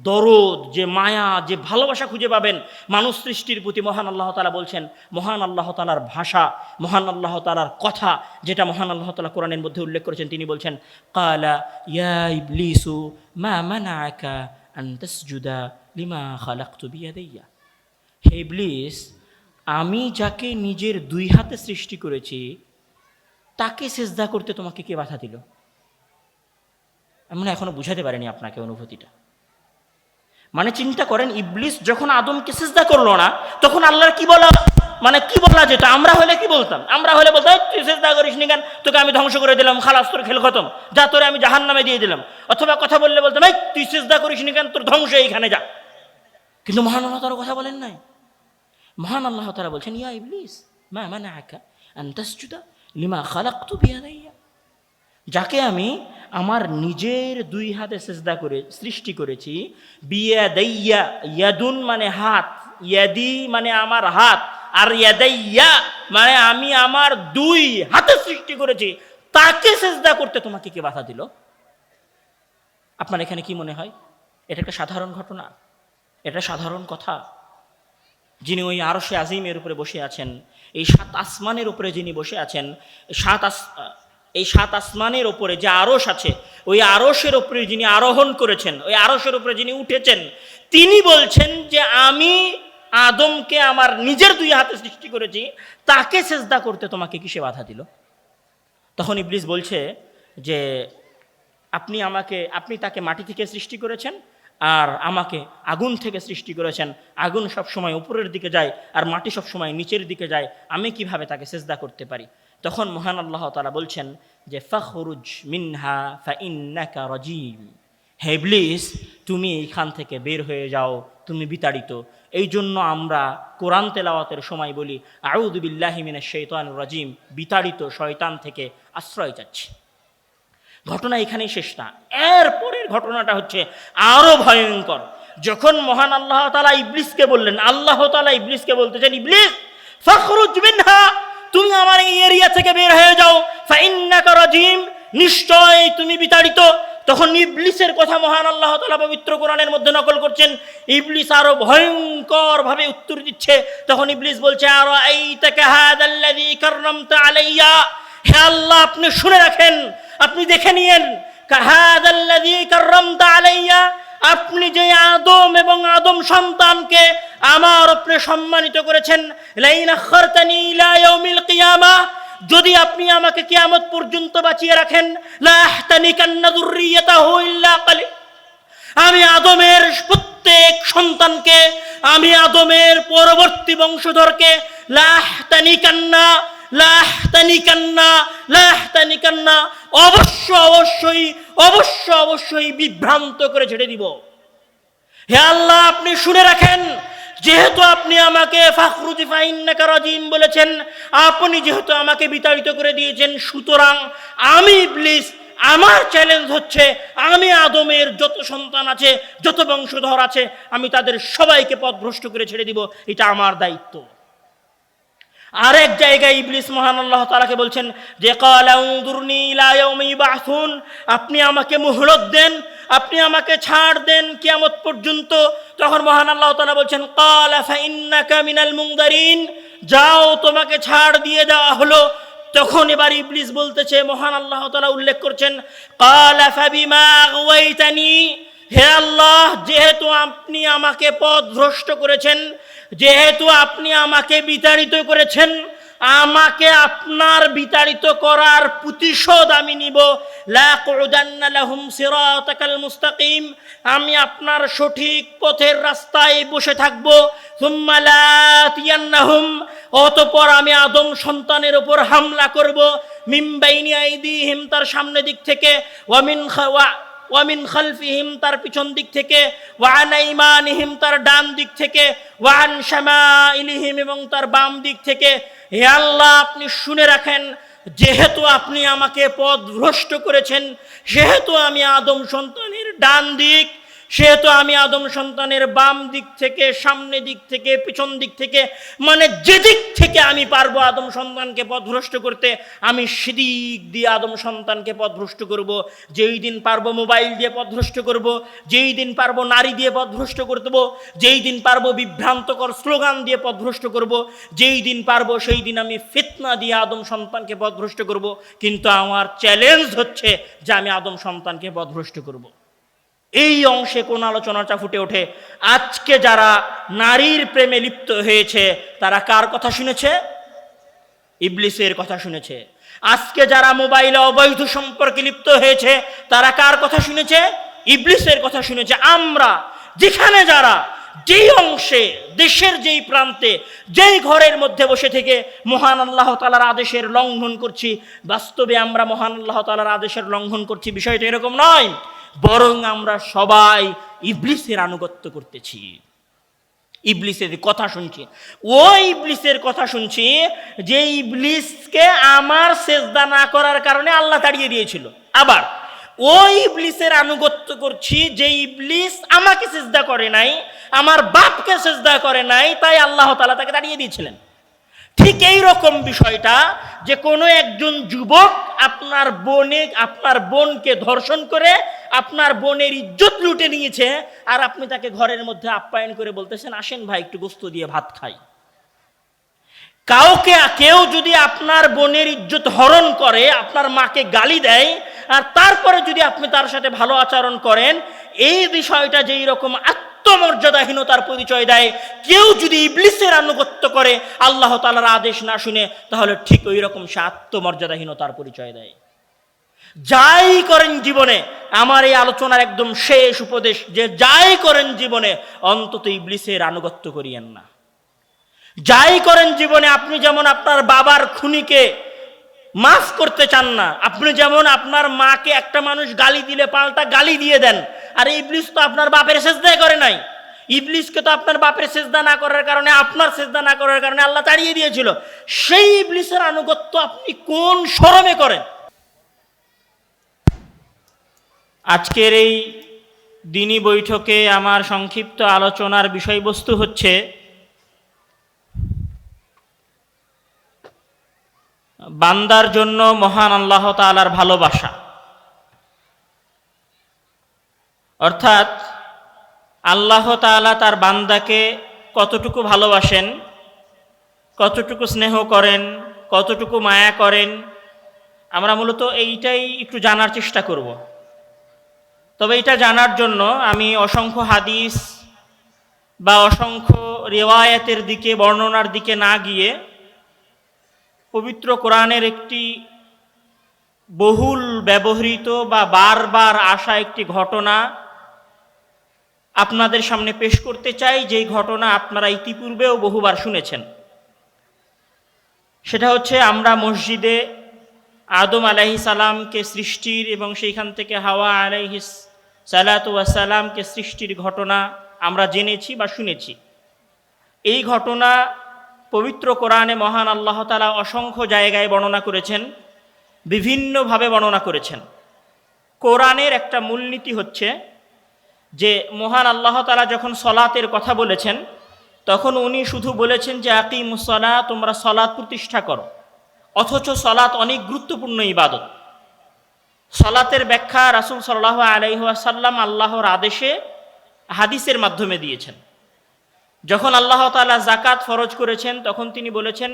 দরদ, যে মায়া, যে ভালোবাসা খুঁজে পাবেন মানুষ সৃষ্টির প্রতি। মহান আল্লাহ তাআলা বলছেন, মহান আল্লাহ তাআলার ভাষা, মহান আল্লাহ তাআলার কথা, যেটা মহান আল্লাহ তাআলা কোরআনের মধ্যে উল্লেখ করেছেন, তিনি বলছেন, ক্বালা ইয়া ইবলিসু মা মানাআকা আন তাসজুদা লিমা খালাকতু বিয়াদাইয়া। হে ইবলিস, আমি যাকে নিজের দুই হাতে সৃষ্টি করেছি তাকে সিজদা করতে তোমাকে কে বাধা দিল? আমি এখনো বুঝাতে পারিনি আপনাকে অনুভূতিটা। মানে চিন্তা করেন, ইবলিস যখন আদমকে সিজদা করলো না, তখন আল্লাহর কি বলা, মানে কি বলা যেটা আমরা হলে কি বলতাম? আমরা হলে বলতাম, তুই সিজদা করিস নি কেন, তোকে আমি ধ্বংস করে দিলাম, খালাস, তোর খেল খতম, যা, তোরে আমি জাহান্নামে দিয়ে দিলাম। অথবা কথা বললে বলতাম, এই তুই সিজদা করিস নি কেন, তোর ধ্বংস এইখানে, যা। কিন্তু মহান আল্লাহ তাআলা কথা বলেন নাই। মহান আল্লাহ তাআলা বলছেন, ইয়া ইবলিস মা মানাআকা আন তাসজুদা লিমা খালাকতু বিয়াদাইয়া, যাকে আমি আমার নিজের দুই হাতে সিজদা করে সৃষ্টি করেছি। বিয়াদাইয়া, ইয়াদুন মানে হাত, ইয়াদি মানে আমার হাত, আর ইয়াদাইয়া মানে আমি আমার দুই হাতে সৃষ্টি করেছি, তাকে সিজদা করতে তোমাকে কে বাধা দিল? আপনার এখানে কি মনে হয়? এটা একটা সাধারণ ঘটনা? এটা সাধারণ কথা? যিনি ওই আরশে আজিমের উপরে বসে আছেন, এই সাত আসমানের উপরে যিনি বসে আছেন, এই সাত আসমানের ওপরে যে আরশ আছে, ওই আরশের উপরে যিনি আরোহণ করেছেন, ওই আরশের উপরে যিনি উঠেছেন, তিনি বলছেন যে আমি আদমকে আমার নিজের দুই হাতে সৃষ্টি করেছি, তাকে সিজদা করতে তোমাকে কিসে বাধা দিল? তখন ইবলিস বলছে যে আপনি তাকে মাটি থেকে সৃষ্টি করেছেন, আর আমাকে আগুন থেকে সৃষ্টি করেছেন। আগুন সবসময় উপরের দিকে যায় আর মাটি সবসময় নিচের দিকে যায়, আমি কিভাবে তাকে সিজদা করতে পারি? তখন মহান আল্লাহ তাআলা বলছেন যে ফাখরুজ মিনহা ফাইন্নাকা রাজিম, হে ইবলিস, তুমি এইখান থেকে বের হয়ে যাও, তুমি বিতাড়িত। এই জন্য আমরা কোরআন তেলাওয়াতের সময় বলি, আউযু বিল্লাহি মিনাশ শাইতানির রাজিম, বিতাড়িত শয়তান থেকে আশ্রয় চাচ্ছি। ঘটনা এখানেই শেষ না, এরপরের ঘটনাটা হচ্ছে আরো ভয়ঙ্কর। যখন মহান আল্লাহ তাআলা ইবলিসকে বললেন, আল্লাহ তাআলা ইবলিসকে বলতেছেন, ইবলিস ফাখরুজ মিনহা, তুমি আমার এই এরিয়া থেকে বের হয়ে যাও, ফাইন্নাকা রাজিম, নিশ্চয় তুমি বিতাড়িত। তখন ইবলিসের কথা মহান আল্লাহ তাআলা পবিত্র কোরআনের মধ্যে নকল করছেন। ইবলিস আরো ভয়ঙ্কর ভাবে উত্তর দিচ্ছে। তখন ইবলিস বলছে, আরাআইতাকা হাযাল্লাযী কাররামতা আলাইয়া, হে আল্লাহ আপনি শুনে রাখেন, আপনি দেখে নিয়েন, হাযাল্লাযী কাররামতা আলাইয়া, আপনি যে আদম এবং আদম সন্তানকে আমার উপরে সম্মানিত করেছেন, লাইন আখারতানি ইলা ইয়াউমিল কিয়ামাহ, যদি আপনি আমাকে কিয়ামত পর্যন্ত বাঁচিয়ে রাখেন, লা আহতানিকান্না যুররিয়াতাহু ইল্লা কালিল, আমি আদমের প্রত্যেক সন্তানকে, আমি আদমের পরবর্তী বংশধরকে লা আহতানিকান্না লা আহতানিকান্না লা আহতানিকান্না অবশ্যই বিভ্রান্ত করে ছেড়ে দিব। হে আল্লাহ আপনি শুনে রাখেন, যেহেতু আপনি আমাকে ফাখরুজি ফাইন্নাকা রাজিম বলেছেন, আপনি যেহেতু আমাকে বিতাড়িত করে দিয়েছেন, সুতরাং আমি ইবলিস, আমার চ্যালেঞ্জ হচ্ছে আমি আদমের যত সন্তান আছে, যত বংশধর আছে, আমি তাদের সবাইকে পথভ্রষ্ট করে ছেড়ে দিব, এটা আমার দায়িত্ব। আরেক জায়গায় ইবলিস মহান আল্লাহ তাআলাকে বলছেন যে ক্বালা উনজুরনি ইলা ইয়াউমি ইউবআসুন, আপনি আমাকে মুহলত দেন, আপনি আমাকে ছাড় দেন কিয়ামত পর্যন্ত। তখন মহান আল্লাহ তাআলা বলছেন, ক্বালা ফাইন্নাকা মিনাল মুনযারিন, যাও তোমাকে ছাড় দিয়ে দেওয়া হলো। তখন এবার ইবলিস বলতেছে, মহান আল্লাহ তাআলা উল্লেখ করছেন, ক্বালা ফাবিমা আগাওয়াইতানি, হে আল্লাহ যেহেতু আপনি আমাকে পথভ্রষ্ট করেছেন, যেহেতু আপনি আমাকে বিতাড়িত করেছেন, আমাকে আপনার বিতাড়িত করার প্রতিশোধ আমি নিব। লাকুদান্না লাহুম সিরাতাকাল মুস্তাকিম, আমি আপনার সঠিক পথের রাস্তায় বসে থাকব। সুম্মা লাতিয়ান্নাহুম, অতঃপর আমি আদম সন্তানের উপর হামলা করব। মিন বাইনি আইদিহিম, তার সামনে দিক থেকে, ওয়ামিন খালফিহিম, তার পিছন দিক থেকে, ওয়ান আইমানিহিম, তার ডান দিক থেকে, ওয়ান শামাইলিহিম, এবং তার বাম দিক থেকে। হে আল্লাহ আপনি শুনে রাখেন, যেহেতু আপনি আমাকে পথভ্রষ্ট করেছেন, সেহেতু আমি আদম সন্তানের ডান দিক, সেহেতু আমি আদম সন্তানের বাম দিক থেকে, সামনে দিক থেকে, পিছন দিক থেকে, মানে যেদিক থেকে আমি পারবো আদম সন্তানকে পথভ্রষ্ট করতে, আমি সেদিক দিয়ে আদম সন্তানকে পথভ্রষ্ট করব। যেই দিন পারবো মোবাইল দিয়ে পথভ্রষ্ট করব, যেই দিন পারবো নারী দিয়ে পথভ্রষ্ট করতে, যেই দিন পারবো বিভ্রান্তকর স্লোগান দিয়ে পথভ্রষ্ট করব, যেই দিন পারবো সেই দিন আমি ফিতনা দিয়ে আদম সন্তানকে পথভ্রষ্ট করব। কিন্তু আমার চ্যালেঞ্জ হচ্ছে যে আমি আদম সন্তানকে পথভ্রষ্ট করব। এই অংশে কোন আলোচনাটা ফুটে ওঠে? আজকে যারা নারীর প্রেমে লিপ্ত হয়েছে তারা কার কথা শুনেছে? ইবলিসের কথা শুনেছে। আজকে যারা মোবাইলে অবৈধ সম্পর্কে লিপ্ত হয়েছে তারা কার কথা শুনেছে? ইবলিসের কথা শুনেছে। আমরা যেখানে যারা যেই অংশে, দেশের যেই প্রান্তে, যেই ঘরের মধ্যে বসে থেকে মহান আল্লাহ তাআলার আদেশের লঙ্ঘন করছি, বাস্তবে আমরা মহান আল্লাহ তাআলার আদেশের লঙ্ঘন করছি বিষয়টা এরকম নয়, বরং আমরা সবাই ইবলিসের আনুগত্য করতেছি, ইবলিসের কথা শুনছি। ওই ইবলিসের কথা শুনছি যে ইবলিসকে আমার সেজদা না করার কারণে আল্লাহ তাড়িয়ে দিয়েছিল। আবার ওই ইবলিসের আনুগত্য করছি যে ইবলিস আমাকে সেজদা করে নাই, আমার বাপকে সেজদা করে নাই, তাই আল্লাহ তাআলা তাকে তাড়িয়ে দিয়েছিলেন। ঠিক এই রকম বিষয়টা যে কোনো একজন যুবক আপনার বোনকে ধর্ষণ করে আপনার বোনের ইজ্জত লুটে নিয়েছে, আর আপনি তাকে ঘরের মধ্যে আপ্যায়ন করে বলতেছেন আসেন ভাই একটু গোস্ত দিয়ে ভাত খাই। কেউ যদি আপনার বোনের ইজ্জত হরণ করে, আপনার মাকে গালি দেয়, আর তারপরে যদি আপনি তার সাথে ভালো আচরণ করেন, এই বিষয়টা যেই রকম আত্মমর্যাদাহীনতার পরিচয় দেয়, কেউ যদি ইবলিসের আনুগত্য করে আল্লাহ তাআলার আদেশ না শুনে, তাহলে ঠিক ওই রকম সে আত্মমর্যাদাহীনতার পরিচয় দেয়। যাই করেন জীবনে, আমার এই আলোচনার একদম শেষ উপদেশ যে যাই করেন জীবনে অন্তত ইবলিসের আনুগত্য করিয়েন না। যাই করেন জীবনে, আপনি যেমন আপনার বাবার খুনিকে মাফ করতে চান না, আপনি যেমন আপনার মাকে একটা মানুষ গালি দিলে পাল্টা গালি দিয়ে দেন, আর ইবলিস তো আপনার বাপের সেজদা করে নাই, ইবলিসকে তো আপনার বাপের সেজদা না করার কারণে, আপনার সেজদা না করার কারণে আল্লাহ তাড়িয়ে দিয়েছিল। সেই ইবলিসের আনুগত্য আপনি কোন শরমে করেন? আজকের এই দিনী বৈঠকে আমার সংক্ষিপ্ত আলোচনার বিষয়বস্তু হচ্ছে বান্দার জন্য মহান আল্লাহ তাআলার ভালোবাসা। অর্থাৎ আল্লাহ তাআলা তার বান্দাকে কতটুকু ভালোবাসেন, কতটুকু স্নেহ করেন, কতটুকু মায়া করেন, আমরা মূলত এইটাই একটু জানার চেষ্টা করব। তবে এটা জানার জন্য আমি অসংখ্য হাদিস বা অসংখ্য রিওয়ায়াতের দিকে, বর্ণনার দিকে না গিয়ে পবিত্র কোরআনের একটি বহুল ব্যবহৃত বা বারবার আসা একটি ঘটনা আপনাদের সামনে পেশ করতে চাই, যেই ঘটনা আপনারা ইতিপূর্বেও বহুবার শুনেছেন। সেটা হচ্ছে, আমরা মসজিদে আদম আলাইহিস সালামকে সৃষ্টির এবং সেইখান থেকে হাওয়া আলাইহিস সালাতু ওয়াস সালামকে সৃষ্টির ঘটনা আমরা জেনেছি বা শুনেছি। এই ঘটনা পবিত্র কোরআনে মহান আল্লাহ তাআলা অসংখ্য জায়গায় বর্ণনা করেছেন, বিভিন্নভাবে বর্ণনা করেছেন। কোরআনের একটা মূলনীতি হচ্ছে যে মহান আল্লাহ তাআলা যখন সলাতের কথা বলেছেন, তখন উনি শুধু বলেছেন যে আকিমুস সালাত, তোমরা সলাত প্রতিষ্ঠা করো। অথচ সলাত অনেক গুরুত্বপূর্ণ ইবাদত। সলাতের ব্যাখ্যা রাসূল সাল্লাল্লাহু আলাইহি ওয়াসাল্লাম আল্লাহর আদেশে হাদিসের মাধ্যমে দিয়েছেন। যখন আল্লাহ তাআলা যাকাত ফরজ করেছেন, তখন তিনি বলেছেন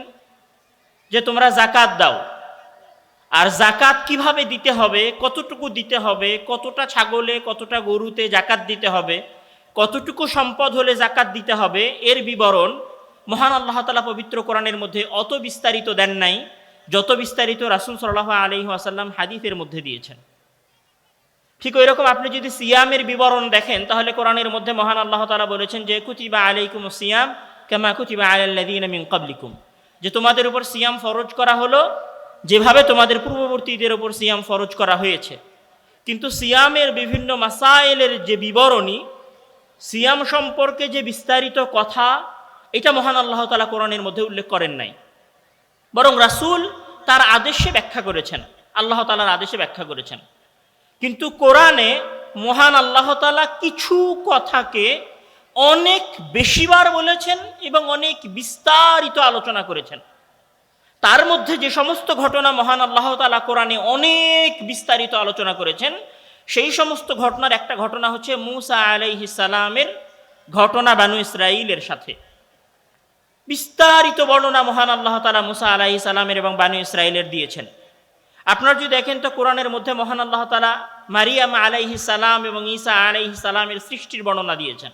যে তোমরা যাকাত দাও। আর যাকাত কিভাবে দিতে হবে, কতটুকু দিতে হবে, কতটা ছাগলে কতটা গরুতে যাকাত দিতে হবে, কতটুকু সম্পদ হলে যাকাত দিতে হবে, এর বিবরণ মহান আল্লাহ তাআলা পবিত্র কোরআনের মধ্যে অত বিস্তারিত দেন নাই যত বিস্তারিত রাসূল সাল্লাল্লাহু আলাইহি ওয়াসাল্লাম হাদিসের মধ্যে দিয়েছেন। ঠিক ওই রকম আপনি যদি সিয়ামের বিবরণ দেখেন, তাহলে কোরআনের মধ্যে মহান আল্লাহ তাআলা বলেছেন যে কুতিবা আলাইকুমুস সিয়াম কামা কুতিবা আলাল্লাযীনা মিন ক্বাবলিকুম, যে তোমাদের উপর সিয়াম ফরজ করা হলো যেভাবে তোমাদের পূর্ববর্তীদের উপর সিয়াম ফরজ করা হয়েছে। কিন্তু সিয়ামের বিভিন্ন মাসাইলের যে বিবরণী, সিয়াম সম্পর্কে যে বিস্তারিত কথা, এটা মহান আল্লাহ তাআলা কোরআনের মধ্যে উল্লেখ করেন নাই, বরং রাসূল তার আদেশে ব্যাখ্যা করেছেন, আল্লাহ তাআলার আদেশে ব্যাখ্যা করেছেন। কিন্তু কোরআনে মহান আল্লাহ তাআলা কিছু কথাকে অনেক বেশিবার বলেছেন এবং অনেক বিস্তারিত আলোচনা করেছেন। তার মধ্যে যে সমস্ত ঘটনা মহান আল্লাহ তাআলা কোরআনে অনেক বিস্তারিত আলোচনা করেছেন, সেই সমস্ত ঘটনার একটা ঘটনা হচ্ছে মূসা আলাইহিস সালামের ঘটনা বানু ইসরাঈলের সাথে। বিস্তারিত বর্ণনা মহান আল্লাহ তাআলা মূসা আলাইহিস সালামের এবং বানু ইসরাঈলের দিয়েছেন। আপনারা যদি দেখেন তো কোরআনের মধ্যে মহান আল্লাহ তাআলা মারিয়াম আলাইহিস সালাম এবং ঈসা আলাইহিস সালামের সৃষ্টির বর্ণনা দিয়েছেন।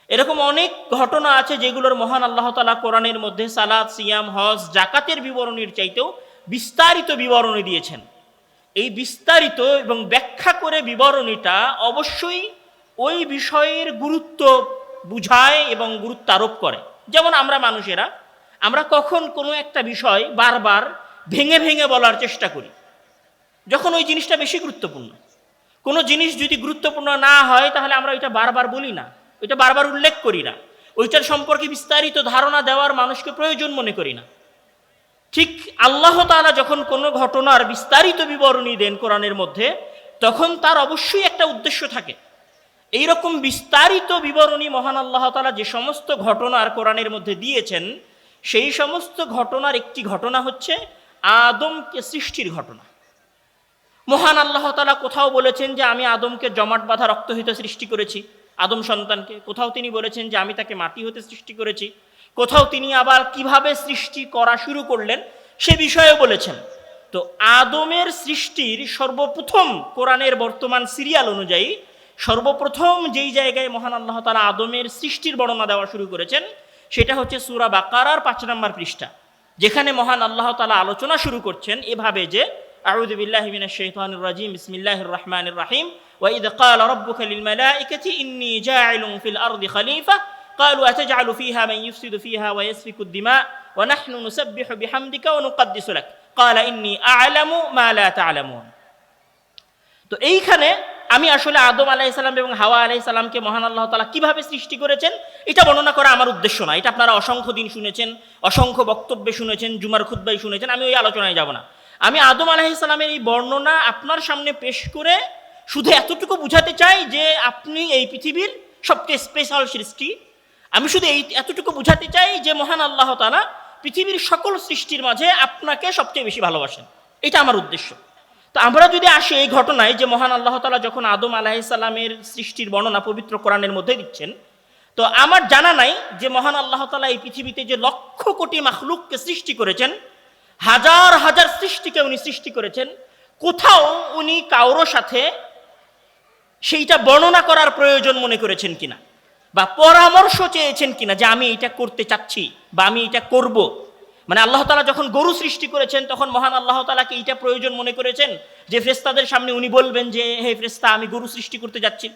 এরকম অনেক ঘটনা আছে যেগুলোর মহান আল্লাহ তাআলা কোরআনের মধ্যে সালাত, সিয়াম, হজ, যাকাতের বিবরণীর চাইতেও বিস্তারিত বিবরণী দিয়েছেন। এই বিস্তারিত এবং ব্যাখ্যা করে বিবরণীটা অবশ্যই ওই বিষয়ের গুরুত্ব বুঝায় এবং গুরুত্ব আরোপ করে। যেমন আমরা মানুষেরা, আমরা কখন কোনো একটা বিষয় বারবার ভেঙে ভেঙে বলার চেষ্টা করি, যখন ওই জিনিসটা বেশি গুরুত্বপূর্ণ। কোনো জিনিস যদি গুরুত্বপূর্ণ না হয়, তাহলে আমরা ওইটা বারবার বলি না, ওইটা বারবার উল্লেখ করি না, ওইটার সম্পর্কে বিস্তারিত ধারণা দেওয়ার মানুষকে প্রয়োজন মনে করি না। ঠিক আল্লাহ তাআলা যখন কোনো ঘটনার বিস্তারিত বিবরণী দেন কোরআনের মধ্যে, তখন তার অবশ্যই একটা উদ্দেশ্য থাকে। এইরকম বিস্তারিত বিবরণী মহান আল্লাহ তাআলা যে সমস্ত ঘটনার কোরআনের মধ্যে দিয়েছেন, সেই সমস্ত ঘটনার একটি ঘটনা হচ্ছে আদমকে সৃষ্টির ঘটনা। মহান আল্লাহ তাআলা কোথাও বলেছেন যে আমি আদমকে জমাট বাঁধা রক্ত হইতে সৃষ্টি করেছি, আদম সন্তানকে। কোথাও তিনি বলেছেন যে আমি তাকে মাটি হতে সৃষ্টি করেছি। কোথাও তিনি আবার কিভাবে সৃষ্টি করা শুরু করলেন সে বিষয়েও বলেছেন। তো আদমের সৃষ্টির সর্বপ্রথম কোরআনের বর্তমান সিরিয়াল অনুযায়ী সর্বপ্রথম যেই জায়গায় মহান আল্লাহ তাআলা আদমের সৃষ্টির বর্ণনা দেওয়া শুরু করেছেন, সেটা হচ্ছে সূরা বাকারার ৫ নম্বর পৃষ্ঠা, যেখানে মহান আল্লাহ তাআলা আলোচনা শুরু করছেন এভাবে যে আউযু বিল্লাহি মিনাশ শাইতানির রাজিম, বিসমিল্লাহির রহমানির রহিম, ওয়া ইয ক্বালা রাব্বুকা লিল মালাইকাতি ইন্নী জাইলুন ফিল আরদি খলিফা ক্বালু আতাজআলু ফিহা মান ইফসিদু ফিহা ওয়া ইয়াসফিকুদ দিমা ওয়া নাহনু নুসাব্বিহু বিহামদিকা ওয়া নুকদ্দিসু লাক ক্বালা ইন্নী আ'লামু মা লা তা'লামুন। তো এইখানে আমি আসলে আদম আলাইহিস সালাম এবং হাওয়া আলাইহিস সালামকে মহান আল্লাহ তাআলা কিভাবে সৃষ্টি করেছেন এটা বর্ণনা করা আমার উদ্দেশ্য না। এটা আপনারা অসংখ্য দিন শুনেছেন, অসংখ্য বক্তব্যে শুনেছেন, জুমার খুতবায় শুনেছেন, আমি ওই আলোচনায় যাব না। আমি আদম আলাইহিস সালামের এই বর্ণনা আপনার সামনে পেশ করে শুধু এতটুকু বুঝাতে চাই যে আপনি এই পৃথিবীর সবচেয়ে স্পেশাল সৃষ্টি। আমি শুধু এতটুকু বুঝাতে চাই যে মহান আল্লাহ তাআলা পৃথিবীর সকল সৃষ্টির মাঝে আপনাকে সবচেয়ে বেশি ভালোবাসেন, এটা আমার উদ্দেশ্য। তো আমরা যদি আসি এই ঘটনায় যে মহান আল্লাহ তাআলা যখন আদম আলাইহিস সালামের সৃষ্টির বর্ণনা পবিত্র কোরআনের মধ্যে দিচ্ছেন, তো আমার জানা নাই যে মহান আল্লাহ তাআলা এই পৃথিবীতে যে লক্ষ কোটি মাখলুককে সৃষ্টি করেছেন, হাজার হাজার সৃষ্টিকে উনি সৃষ্টি করেছেন, কোথাও উনি কারো সাথে সেইটা বর্ণনা করার প্রয়োজন মনে করেছেন কিনা, বা পরামর্শ চেয়েছেন কিনা যে আমি এটা করতে চাচ্ছি বা আমি এটা করব। মানে আল্লাহ তাআলা যখন গরু সৃষ্টি করেছেন তখন মহান আল্লাহ তাআলাকে এইটা প্রয়োজন মনে করেছেন যে ফেরেশতাদের সামনে উনি বলবেন যে হে ফেরেশতা, আমি গরু সৃষ্টি করতে যাচ্ছি।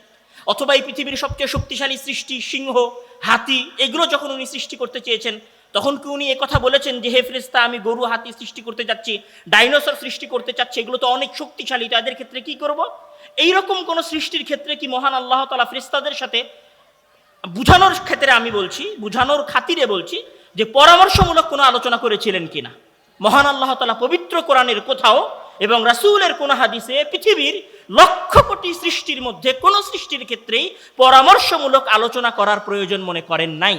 অথবা এই পৃথিবীর সবচেয়ে শক্তিশালী সৃষ্টি সিংহ, হাতি, এগুলো যখন উনি সৃষ্টি করতে চেয়েছেন তখন কি উনি কথা বলেছেন যে হে ফেরেশতা, আমি গরু হাতি সৃষ্টি করতে যাচ্ছি, ডাইনোসর সৃষ্টি করতে চাচ্ছি, এগুলো তো অনেক শক্তিশালী, তো এদের ক্ষেত্রে কি করব? এইরকম কোন সৃষ্টির ক্ষেত্রে কি মহান আল্লাহ তাআলা ফেরেশতাদের সাথে বুঝানোর ক্ষেত্রে, আমি বলছি বুঝানোর খাতিরে বলছি, যে পরামর্শমূলক কোনো আলোচনা করেছিলেন কিনা? মহান আল্লাহ তাআলা পবিত্র কোরআনের কোথাও এবং রাসূলের কোন হাদিসে পৃথিবীর লক্ষ কোটি সৃষ্টির মধ্যে কোন সৃষ্টির ক্ষেত্রেই পরামর্শমূলক আলোচনা করার প্রয়োজন মনে করেন নাই।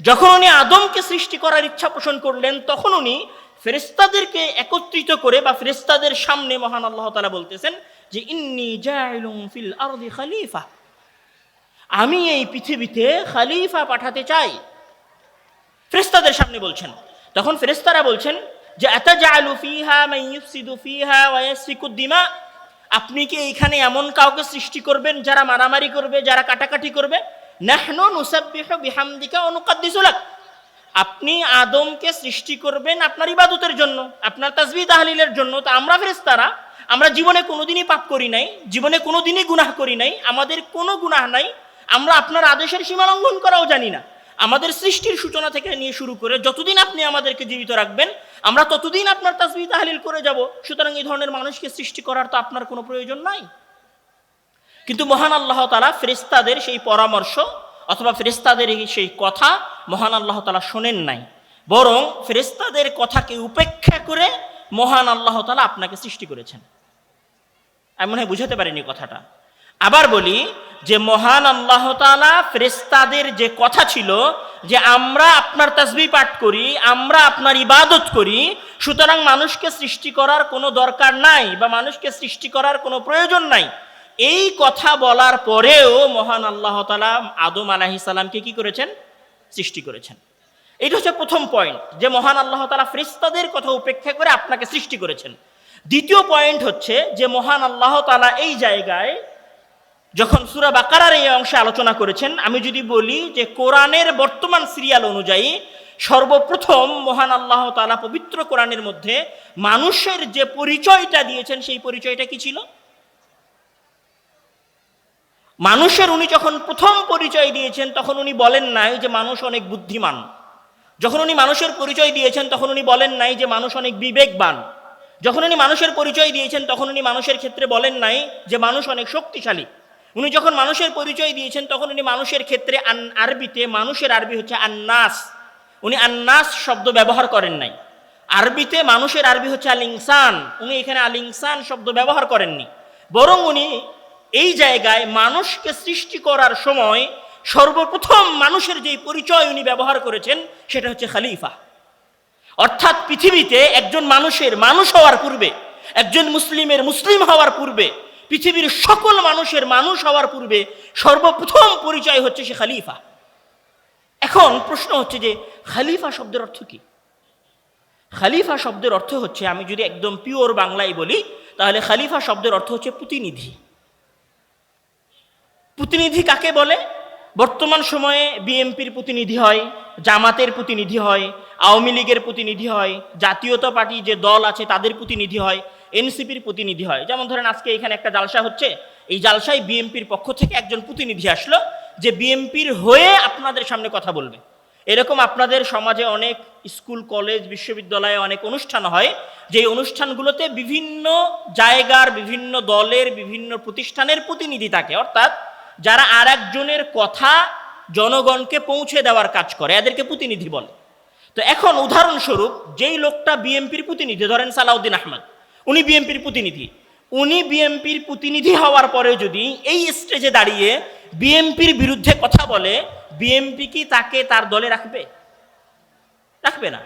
যখন উনি আদমকে সৃষ্টি করার ইচ্ছা পোষণ করলেন তখন উনি ফেরেশতাদেরকে একত্রিত করে বা ফেরেশতাদের সামনে মহান আল্লাহ তাআলা বলতেছেন যে ইন্নী জাইলুম ফিল আরদি খলিফা, আমি এই পৃথিবীতে খলিফা পাঠাতে চাই। ফেরেশতাদের সামনে বলছেন। তখন ফেরেশতারা বলছেন যে আতাজালু ফিহা মান ইফসিদু ফিহা ওয়া ইয়াসফিকুদ দিমা, আপনি কি এখানে এমন কাউকে সৃষ্টি করবেন যারা মারামারি করবে, যারা কাটাকাটি করবে? নাহনু নুসাব্বিহু বিহামদিকা ওয়া নুকাদ্দিসু লাক, আপনি আদমকে সৃষ্টি করবেন আপনার ইবাদতের জন্য, আপনার তাসবিহ তাহলিলের জন্য। তো আমরা ফেরেশতারা, আমরা জীবনে কোনোদিনই পাপ করি নাই, জীবনে কোনোদিনই গুনাহ করি নাই, আমাদের কোনো গুনাহ নাই, আমরা আপনার আদেশের সীমা লঙ্ঘন করাও জানি না। আমাদের সৃষ্টির সূচনা থেকে নিয়ে শুরু করে যতদিন আপনি আমাদেরকে জীবিত রাখবেন আমরা ততদিন আপনার তাসবিহ তাহলিল করে যাব। সুতরাং এই ধরনের মানুষকে সৃষ্টি করার তো আপনার কোনো প্রয়োজন নাই। কিন্তু মহান আল্লাহ তাআলা ফেরেশতাদের সেই পরামর্শ অথবা ফেরেশতাদের সেই কথা মহান আল্লাহ তাআলা শোনেন নাই, বরং ফেরেশতাদের কথাকে উপেক্ষা করে মহান আল্লাহ তাআলা আপনাকে সৃষ্টি করেছেন। আমি মনে হয় বুঝাতে পারিনি কথাটা। আবার বলি যে মহান আল্লাহ তাআলা ফেরেশতাদের যে কথা ছিল যে আমরা আপনার তাসবিহ পাঠ করি, আমরা আপনার ইবাদত করি, সুতরাং মানুষকে সৃষ্টি করার কোনো দরকার নাই বা মানুষকে সৃষ্টি করার কোনো প্রয়োজন নাই, এই কথা বলার পরেও মহান আল্লাহ তাআলা আদম আলাইহিস সালামকে কি করেছেন? সৃষ্টি করেছেন। এটা হচ্ছে প্রথম পয়েন্ট, যে মহান আল্লাহ তাআলা ফেরেশতাদের কথা উপেক্ষা করে আপনাকে সৃষ্টি করেছেন। দ্বিতীয় পয়েন্ট হচ্ছে যে মহান আল্লাহ তাআলা এই জায়গায় যখন সূরা বাকারার এই অংশে আলোচনা করেছেন, আমি যদি বলি যে কোরআনের বর্তমান সিরিয়াল অনুযায়ী সর্বপ্রথম মহান আল্লাহ তাআলা পবিত্র কোরআনের মধ্যে মানুষের যে পরিচয়টা দিয়েছেন সেই পরিচয়টা কি ছিল? মানুষের উনি যখন প্রথম পরিচয় দিয়েছেন তখন উনি বলেন নাই যে মানুষ অনেক বুদ্ধিমান। যখন উনি মানুষের পরিচয় দিয়েছেন তখন উনি বলেন নাই যে মানুষ অনেক বিবেকবান। যখন উনি মানুষের পরিচয় দিয়েছেন তখন উনি মানুষের ক্ষেত্রে বলেন নাই যে মানুষ অনেক শক্তিশালী। উনি যখন মানুষের পরিচয় দিয়েছেন তখন উনি মানুষের ক্ষেত্রে আরবিতে, মানুষের আরবি হচ্ছে আন্নাস, উনি আন্নাস শব্দ ব্যবহার করেন নাই। আরবিতে মানুষের আরবি হচ্ছে আল ইনসান, উনি এখানে আল ইনসান শব্দ ব্যবহার করেননি, বরং উনি এই জায়গায় মানুষকে সৃষ্টি করার সময় সর্বপ্রথম মানুষের যেই পরিচয় উনি ব্যবহার করেছেন সেটা হচ্ছে খলিফা। অর্থাৎ পৃথিবীতে একজন মানুষের মানুষ হওয়ার পূর্বে, একজন মুসলিমের মুসলিম হওয়ার পূর্বে, পৃথিবীর সকল মানুষের মানুষ হওয়ার পূর্বে সর্বপ্রথম পরিচয় হচ্ছে সে খলিফা। এখন প্রশ্ন হচ্ছে যে খলিফা শব্দের অর্থ কি? খলিফা শব্দের অর্থ হচ্ছে, আমি যদি একদম পিওর বাংলায় বলি তাহলে খলিফা শব্দের অর্থ হচ্ছে প্রতিনিধি। প্রতিনিধি কাকে বলে? বর্তমান সময়ে বিএনপির প্রতিনিধি হয়, জামাতের প্রতিনিধি হয়, আওয়ামী লীগের প্রতিনিধি হয়, জাতীয়তা পার্টি যে দল আছে তাদের প্রতিনিধি হয়, এনসিপির প্রতিনিধি হয়। যেমন ধরেন আজকে এখানে একটা জালসা হচ্ছে, এই জালসায় বিএনপির পক্ষ থেকে একজন প্রতিনিধি আসলো যে বিএনপির হয়ে আপনাদের সামনে কথা বলবে। এরকম আপনাদের সমাজে অনেক স্কুল, কলেজ, বিশ্ববিদ্যালয়ে অনেক অনুষ্ঠান হয়, যে অনুষ্ঠানগুলোতে বিভিন্ন জায়গার, বিভিন্ন দলের, বিভিন্ন প্রতিষ্ঠানের প্রতিনিধি থাকে, অর্থাৎ যারা আর একজনের কথা জনগণকে পৌঁছে দেওয়ার কাজ করে, এদেরকে প্রতিনিধি বলে। তো এখন উদাহরণস্বরূপ যেই লোকটা বিএনপির প্রতিনিধি, ধরেন সালাউদ্দিন আহমদ, উনি বিএনপির প্রতিনিধি, উনি বিএনপির প্রতিনিধি হওয়ার পরে যদি এই স্টেজে দাঁড়িয়ে বিএনপির বিরুদ্ধে কথা বলে, বিএনপি কি তাকে তার দলে রাখবে? রাখবে না।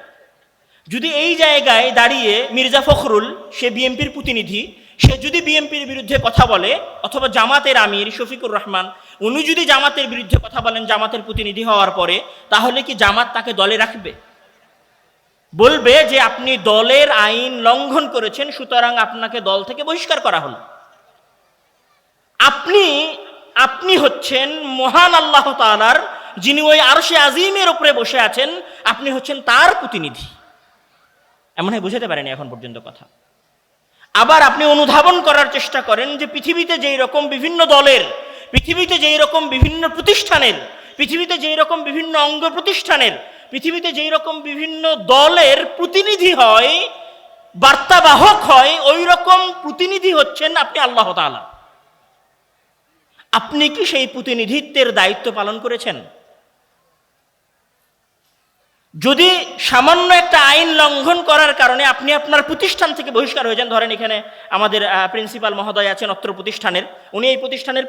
যদি এই জায়গায় দাঁড়িয়ে মির্জা ফখরুল, সে বিএনপির প্রতিনিধি, সে যদি বিএনপির বিরুদ্ধে কথা বলে, অথবা জামাতের আমির শফিকুর রহমান উনি যদি জামাতের বিরুদ্ধে কথা বলেন জামাতের প্রতিনিধি হওয়ার পরে, তাহলে কি জামাত তাকে দলে রাখবে? বলবে যে আপনি দলের আইন লঙ্ঘন করেছেন, সুতরাং আপনাকে দল থেকে বহিষ্কার করা হলো। আপনি হচ্ছেন মহান আল্লাহ তাআলার, যিনি ওই আরশে আজিমের উপরে বসে আছেন, আপনি হচ্ছেন তার প্রতিনিধি। এমন হয় বুঝাতে পারেনি এখন পর্যন্ত কথা। আবার আপনি অনুধাবন করার চেষ্টা করেন যে পৃথিবীতে যেই রকম বিভিন্ন দলের, পৃথিবীতে যেই রকম বিভিন্ন প্রতিষ্ঠানের, পৃথিবীতে যেই রকম বিভিন্ন অঙ্গ প্রতিষ্ঠানের, পৃথিবীতে যেই রকম বিভিন্ন দলের প্রতিনিধি হয়, বার্তাবাহক হয়, ওই রকম প্রতিনিধি হচ্ছেন আপনি আল্লাহ তাআলা। আপনি কি সেই প্রতিনিধিত্বের দায়িত্ব পালন করেছেন? যদি সামান্য একটা আইন লঙ্ঘন করার কারণে আপনি আপনার প্রতিষ্ঠান থেকে বহিষ্কার হয়ে যান, ধরেন এখানে আমাদের প্রিন্সিপাল মহোদয় আছেন অত্র প্রতিষ্ঠানের, উনি এই প্রতিষ্ঠানের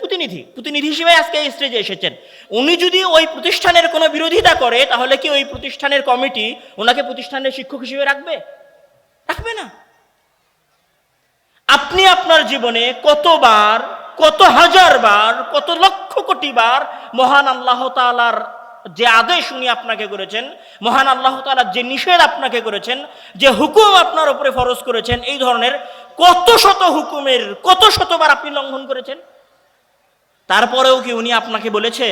প্রতিনিধি হিসেবে আজকে এই স্টেজে এসেছেন। উনি যদি ওই প্রতিষ্ঠানের কোনো বিরোধিতা করে, তাহলে কি ওই প্রতিষ্ঠানের কমিটি ওনাকে প্রতিষ্ঠানের শিক্ষক হিসেবে রাখবে? রাখবে না। আপনি আপনার জীবনে কতবার, কত হাজার বার, কত লক্ষ কোটি বার মহান আল্লাহ তাআলার যে আদেশ উনি আপনাকে করেছেন, মহান আল্লাহ তাআলা যে নিষেধ আপনাকে করেছেন, যে হুকুম আপনার উপরে ফরজ করেছেন, এই ধরনের কত শত হুকুমের কত শতবার আপনি লঙ্ঘন করেছেন? তারপরেও কি উনি আপনাকে বলেছে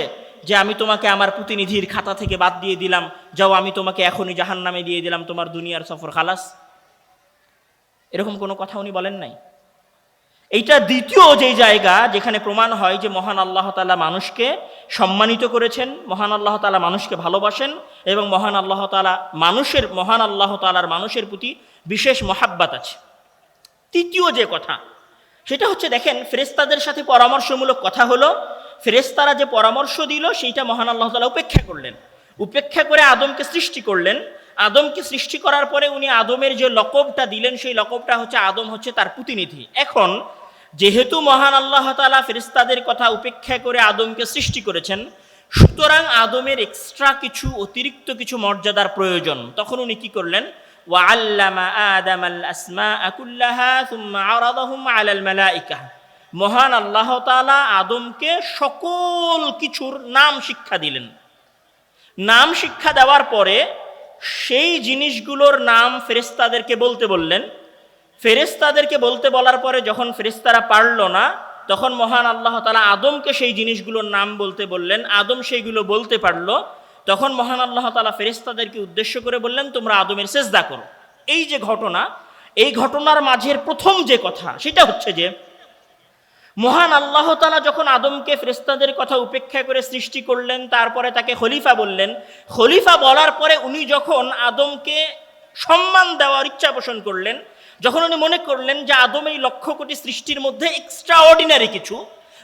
যে আমি তোমাকে আমার প্রতিনিধির খাতা থেকে বাদ দিয়ে দিলাম, যাও আমি তোমাকে এখনই জাহান্নামে দিয়ে দিলাম, তোমার দুনিয়ার সফর খালাস? এরকম কোনো কথা উনি বলেন নাই। এইটা দ্বিতীয় যেই জায়গা যেখানে প্রমাণ হয় যে মহান আল্লাহ তাআলা মানুষকে সম্মানিত করেছেন, মহান আল্লাহ তাআলা মানুষকে ভালোবাসেন, এবং মহান আল্লাহ তাআলা মানুষের প্রতি বিশেষ মহাব্বত আছে। তৃতীয় যে কথা সেটা হচ্ছে, দেখেন ফেরেশতাদের সাথে পরামর্শমূলক কথা হলো, ফেরেশতারা যে পরামর্শ দিল সেইটা মহান আল্লাহ তাআলা উপেক্ষা করলেন। উপেক্ষা করে আদমকে সৃষ্টি করলেন। আদমকে সৃষ্টি করার পরে উনি আদমের যে লকবটা দিলেন, সেই লকবটা হচ্ছে আদম হচ্ছে তার প্রতিনিধি। এখন যেহেতু মহান আল্লাহ তাআলা ফেরেশতাদের কথা উপেক্ষা করে আদমকে সৃষ্টি করেছেন, সুতরাং আদমের এক্সট্রা কিছু, অতিরিক্ত কিছু মর্যাদার প্রয়োজন। তখন উনি কি করলেন? ওয়াআল্লামা আদামাল আসমাআ কুল্লাহা সুম্মা আরাদাহুম আলাল মালাইকা। মহান আল্লাহ তাআলা আদমকে সকল কিছুর নাম শিক্ষা দিলেন। নাম শিক্ষা দেওয়ার পরে সেই জিনিসগুলোর নাম ফেরেশতাদেরকে বলতে বললেন। ফেরেশতাদেরকে বলতে বলার পরে যখন ফেরেশতারা পারল না, তখন মহান আল্লাহ তাআলা আদমকে সেই জিনিসগুলোর নাম বলতে বললেন। আদম সেইগুলো বলতে পারল। তখন মহান আল্লাহ তাআলা ফেরেশতাদেরকে উদ্দেশ্য করে বললেন, তোমরা আদমের সিজদা করো। এই যে ঘটনা, এই ঘটনার মাঝের প্রথম যে কথা সেটা হচ্ছে যে মহান আল্লাহ তাআলা যখন আদমকে ফেরেশতাদের কথা উপেক্ষা করে সৃষ্টি করলেন, তারপরে তাকে খলিফা বললেন। খলিফা বলার পরে উনি যখন আদমকে সম্মান দেওয়ার ইচ্ছা পোষণ করলেন, যখন উনি মনে করলেন যে আদম এই লক্ষ কোটি সৃষ্টির মধ্যে এক্সট্রা অর্ডিনারি কিছু,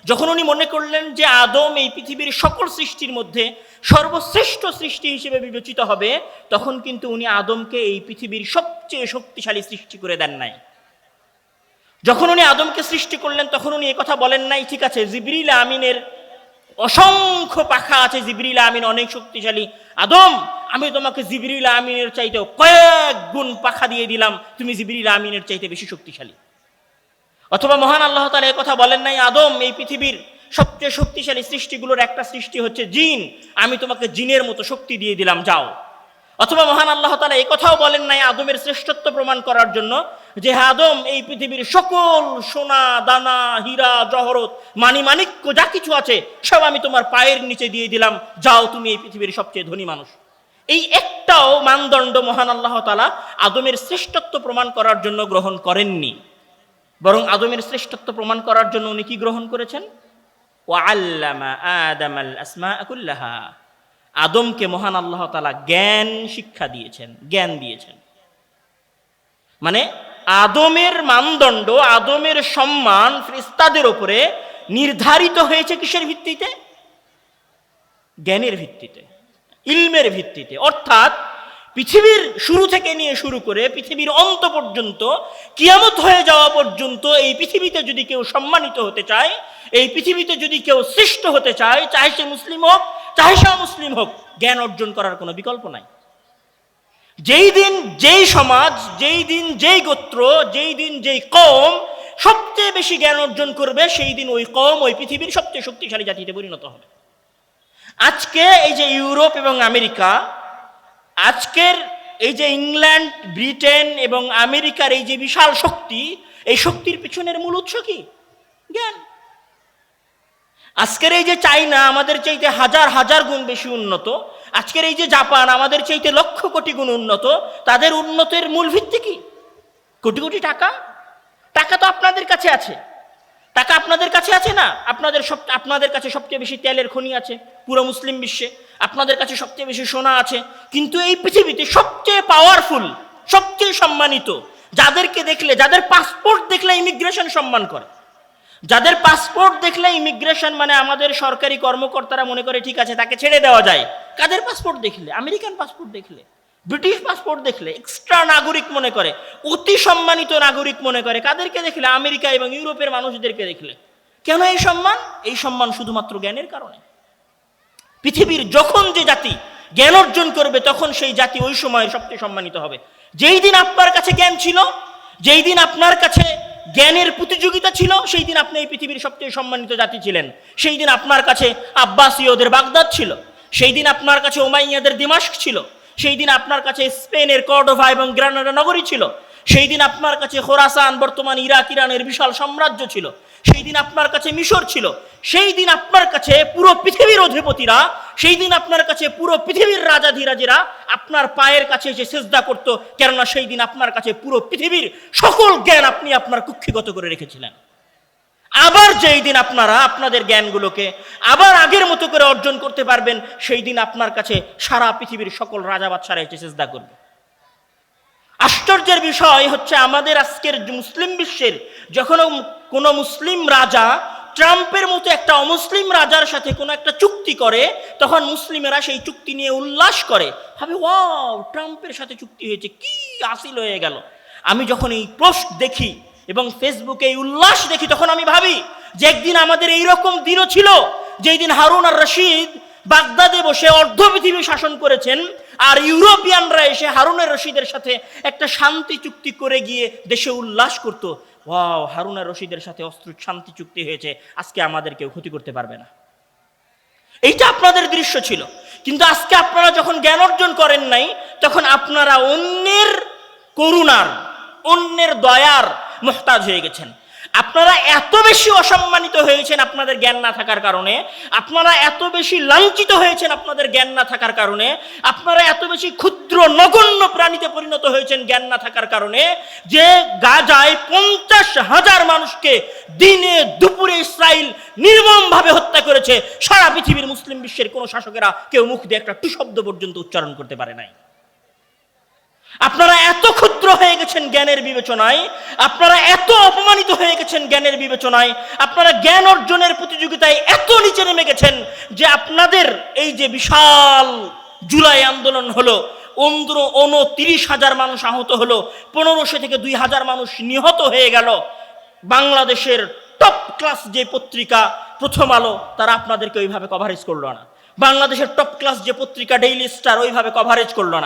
যখন উনি মনে করলেন যে আদম এই পৃথিবীর সকল সৃষ্টির মধ্যে সর্বশ্রেষ্ঠ সৃষ্টি হিসেবে বিবেচিত হবে, তখন কিন্তু উনি আদমকে এই পৃথিবীর সবচেয়ে শক্তিশালী সৃষ্টি করে দেন নাই। যখন উনি আদমকে সৃষ্টি করলেন, তখন উনি একথা বলেন নাই, ঠিক আছে জিবরিল আমিনের অসংখ্য পাখা আছে, জিবরিল আমিন অনেক শক্তিশালী, আদম আমি তোমাকে জিবরিল আমিনের চাইতেও কয়েক গুণ পাখা দিয়ে দিলাম, তুমি জিবরিল আমিনের চাইতে বেশি শক্তিশালী। অথবা মহান আল্লাহ তাআলা একথা বলেন নাই, আদম এই পৃথিবীর সবচেয়ে শক্তিশালী সৃষ্টিগুলোর একটা সৃষ্টি হচ্ছে জিন, আমি তোমাকে জিনের মতো শক্তি দিয়ে দিলাম, যাও। অথবা মহান আল্লাহ তাআলা একথাও বলেন নাই আদমের শ্রেষ্ঠত্ব প্রমাণ করার জন্য যে আদম এই পৃথিবীর সকল সোনা দানা হীরা জহরত মানিমাণিক্য যা কিছু আছে সব আমি তোমার পায়ের নিচে দিয়ে দিলাম, যাও তুমি এই পৃথিবীর সবচেয়ে ধনী মানুষ। এই একটাও মানদণ্ড মহান আল্লাহ তাআলা আদমের শ্রেষ্ঠত্ব প্রমাণ করার জন্য গ্রহণ করেননি, বরং আদমের শ্রেষ্ঠত্ব প্রমাণ করার জন্য উনি কি গ্রহণ করেছেন? ওয়াআল্লামা আদামাল আসমাআ কুল্লাহা। আদমকে মহান আল্লাহ তাআলা জ্ঞান শিক্ষা দিয়েছেন, জ্ঞান দিয়েছেন। মানে আদমের মানদণ্ড, আদমের সম্মান ফেরেশতাদের উপরে নির্ধারিত হয়েছে কিসের ভিত্তিতে? জ্ঞানের ভিত্তিতে, ইলমের ভিত্তিতে। অর্থাৎ পৃথিবীর শুরু থেকে নিয়ে শুরু করে পৃথিবীর অন্ত পর্যন্ত, কিয়ামত হয়ে যাওয়া পর্যন্ত এই পৃথিবীতে যদি কেউ সম্মানিত হতে চায়, এই পৃথিবীতে যদি কেউ শ্রেষ্ঠ হতে চায়, চাহে সে মুসলিম হোক চাহে সে মুসলিম হোক, জ্ঞান অর্জন করার কোনো বিকল্প নাই। যেই দিন যেই সমাজ, যেই দিন যেই গোত্র, যেই দিন যেই কওম সবচেয়ে বেশি জ্ঞান অর্জন করবে, সেই দিন ওই কওম ওই পৃথিবীর সবচেয়ে শক্তিশালী জাতিতে পরিণত হবে। আজকে এই যে ইউরোপ এবং আমেরিকা, আজকের এই যে ইংল্যান্ড, ব্রিটেন এবং আমেরিকার এই যে বিশাল শক্তি, এই শক্তির পিছনের মূল উৎস কি? জ্ঞান। আজকের এই যে চায়না আমাদের চাইতে হাজার হাজার গুণ বেশি উন্নত, আজকের এই যে জাপান আমাদের চাইতে লক্ষ কোটি গুণ উন্নত, তাদের উন্নতির মূল ভিত্তি কি? কোটি কোটি টাকা। টাকা তো আপনাদের কাছে আছে, টাকা আপনাদের কাছে আছে না? আপনাদের কাছে সবচেয়ে বেশি তেলের খনি আছে পুরো মুসলিম বিশ্বে, আপনাদের কাছে সবচেয়ে বেশি সোনা আছে। কিন্তু এই পৃথিবীতে সবচেয়ে পাওয়ারফুল, সবচেয়ে সম্মানিত, যাদেরকে দেখলে, যাদের পাসপোর্ট দেখলে ইমিগ্রেশন সম্মান করে, যাদের পাসপোর্ট দেখলে ইমিগ্রেশন মানে আমাদের সরকারি কর্মকর্তারা মনে করে ঠিক আছে তাকে ছেড়ে দেওয়া যায়, কাদের পাসপোর্ট দেখলে? আমেরিকান পাসপোর্ট দেখলে, ব্রিটিশ পাসপোর্ট দেখলে এক্সট্রা নাগরিক মনে করে, অতি সম্মানিত নাগরিক মনে করে। কাদেরকে দেখলে? আমেরিকা এবং ইউরোপের মানুষদেরকে দেখলে। কেন এই সম্মান? এই সম্মান শুধুমাত্র জ্ঞানের কারণে। পৃথিবীর যখন যে জাতি জ্ঞান অর্জন করবে, তখন সেই জাতি ওই সময় সবচেয়ে সম্মানিত হবে। যেই দিন আপনার কাছে জ্ঞান ছিল, যেই দিন আপনার কাছে জ্ঞানের প্রতিযোগিতা ছিল, সেই দিন আপনি এই পৃথিবীর সবচেয়ে সম্মানিত জাতি ছিলেন। সেই দিন আপনার কাছে আব্বাসীয়দের বাগদাদ ছিল, সেই দিন আপনার কাছে উমাইয়াদের দিমাশক ছিল, সেই দিন আপনার কাছে স্পেনের কর্ডোভা এবং গ্রানাডা নগরী ছিল, সেই দিন আপনার কাছে খোরাসান, বর্তমান ইরাক ইরানের বিশাল সাম্রাজ্য ছিল, সেই দিন আপনার কাছে মিশর ছিল, সেই দিন আপনার কাছে পুরো পৃথিবীর অধিপতিরা, সেই দিন আপনার কাছে পুরো পৃথিবীর রাজাধিরাজেরা আপনার পায়ের কাছে এসে সেজদা করতো, কেননা সেই দিন আপনার কাছে পুরো পৃথিবীর সকল জ্ঞান আপনি আপনার কুক্ষিগত করে রেখেছিলেন। আবার যেই দিন আপনারা আপনাদের জ্ঞানগুলোকে আবার আগের মতো করে অর্জন করতে পারবেন, সেই দিন আপনার কাছে সারা পৃথিবীর সকল রাজা বাদশারা এসে সেজদা করবে। আশ্চর্যের বিষয় হচ্ছে, আমাদের আজকের মুসলিম বিশ্বের যখন কোনো মুসলিম রাজা ট্রাম্পের মতো একটা অমুসলিম রাজার সাথে কোনো একটা চুক্তি করে, তখন মুসলিমেরা সেই চুক্তি নিয়ে উল্লাস করে, ভাবে ওয়াও ট্রাম্পের সাথে চুক্তি হয়েছে, কি হাসিল হয়ে গেল। আমি যখন এই পোস্ট দেখি এবং ফেসবুকে এই উল্লাস দেখি, তখন আমি ভাবি যে একদিন আমাদের এইরকম দিনও ছিল, যেই দিন হারুন আর রশিদ বাগদাদে বসে অর্ধ পৃথিবী শাসন করেছেন, আর ইউরোপিয়ানরা এসে হারুন আর রশিদের সাথে একটা শান্তি চুক্তি করে গিয়ে দেশে উল্লাস করত, ওয়াও হারুন আর রশিদের সাথে অস্ত্র শান্তি চুক্তি হয়েছে, আজকে আমাদের কেউ ক্ষতি করতে পারবে না। এইটা আপনাদের দৃশ্য ছিল। কিন্তু আজকে আপনারা যখন জ্ঞান অর্জন করেন নাই, তখন আপনারা অন্যের করুণার, অন্যের দয়ার মুহতাজ হয়ে গেছেন। আপনারা এত বেশি অসম্মানিত হয়েছেন আপনাদের জ্ঞান না থাকার কারণে, আপনারা এত বেশি লাঞ্ছিত হয়েছেন আপনাদের জ্ঞান না থাকার কারণে, আপনারা এত বেশি ক্ষুদ্র নগণ্য প্রাণীতে পরিণত হয়েছেন জ্ঞান না থাকার কারণে, যে গাজায় 50,000 মানুষকে দিনে দুপুরে ইসরায়েল নির্মমভাবে হত্যা করেছে, সারা পৃথিবীর মুসলিম বিশ্বের কোন শাসকেরা কেউ মুখ দিয়ে একটা টু শব্দ পর্যন্ত উচ্চারণ করতে পারে নাই। আপনারা এত ক্ষুদ্র হয়ে গেছেন জ্ঞানের বিবেচনায়, আপনারা এত অপমানিত হয়ে গেছেন জ্ঞানের বিবেচনায়, আপনারা জ্ঞান অর্জনের প্রতিযোগিতায় এত নিচে নেমে গেছেন যে আপনাদের এই যে বিশাল জুলাই আন্দোলন হলো, 29,000 মানুষ আহত হলো, 1500 থেকে 2000 মানুষ নিহত হয়ে গেল, বাংলাদেশের টপ ক্লাস যে পত্রিকা প্রথম আলো, তারা আপনাদেরকে ওইভাবে কভারেজ করলো না। বাংলাদেশের টপ ক্লাস যে পত্রিকা ডেইলি স্টার ওইভাবে কভারেজ করলো না।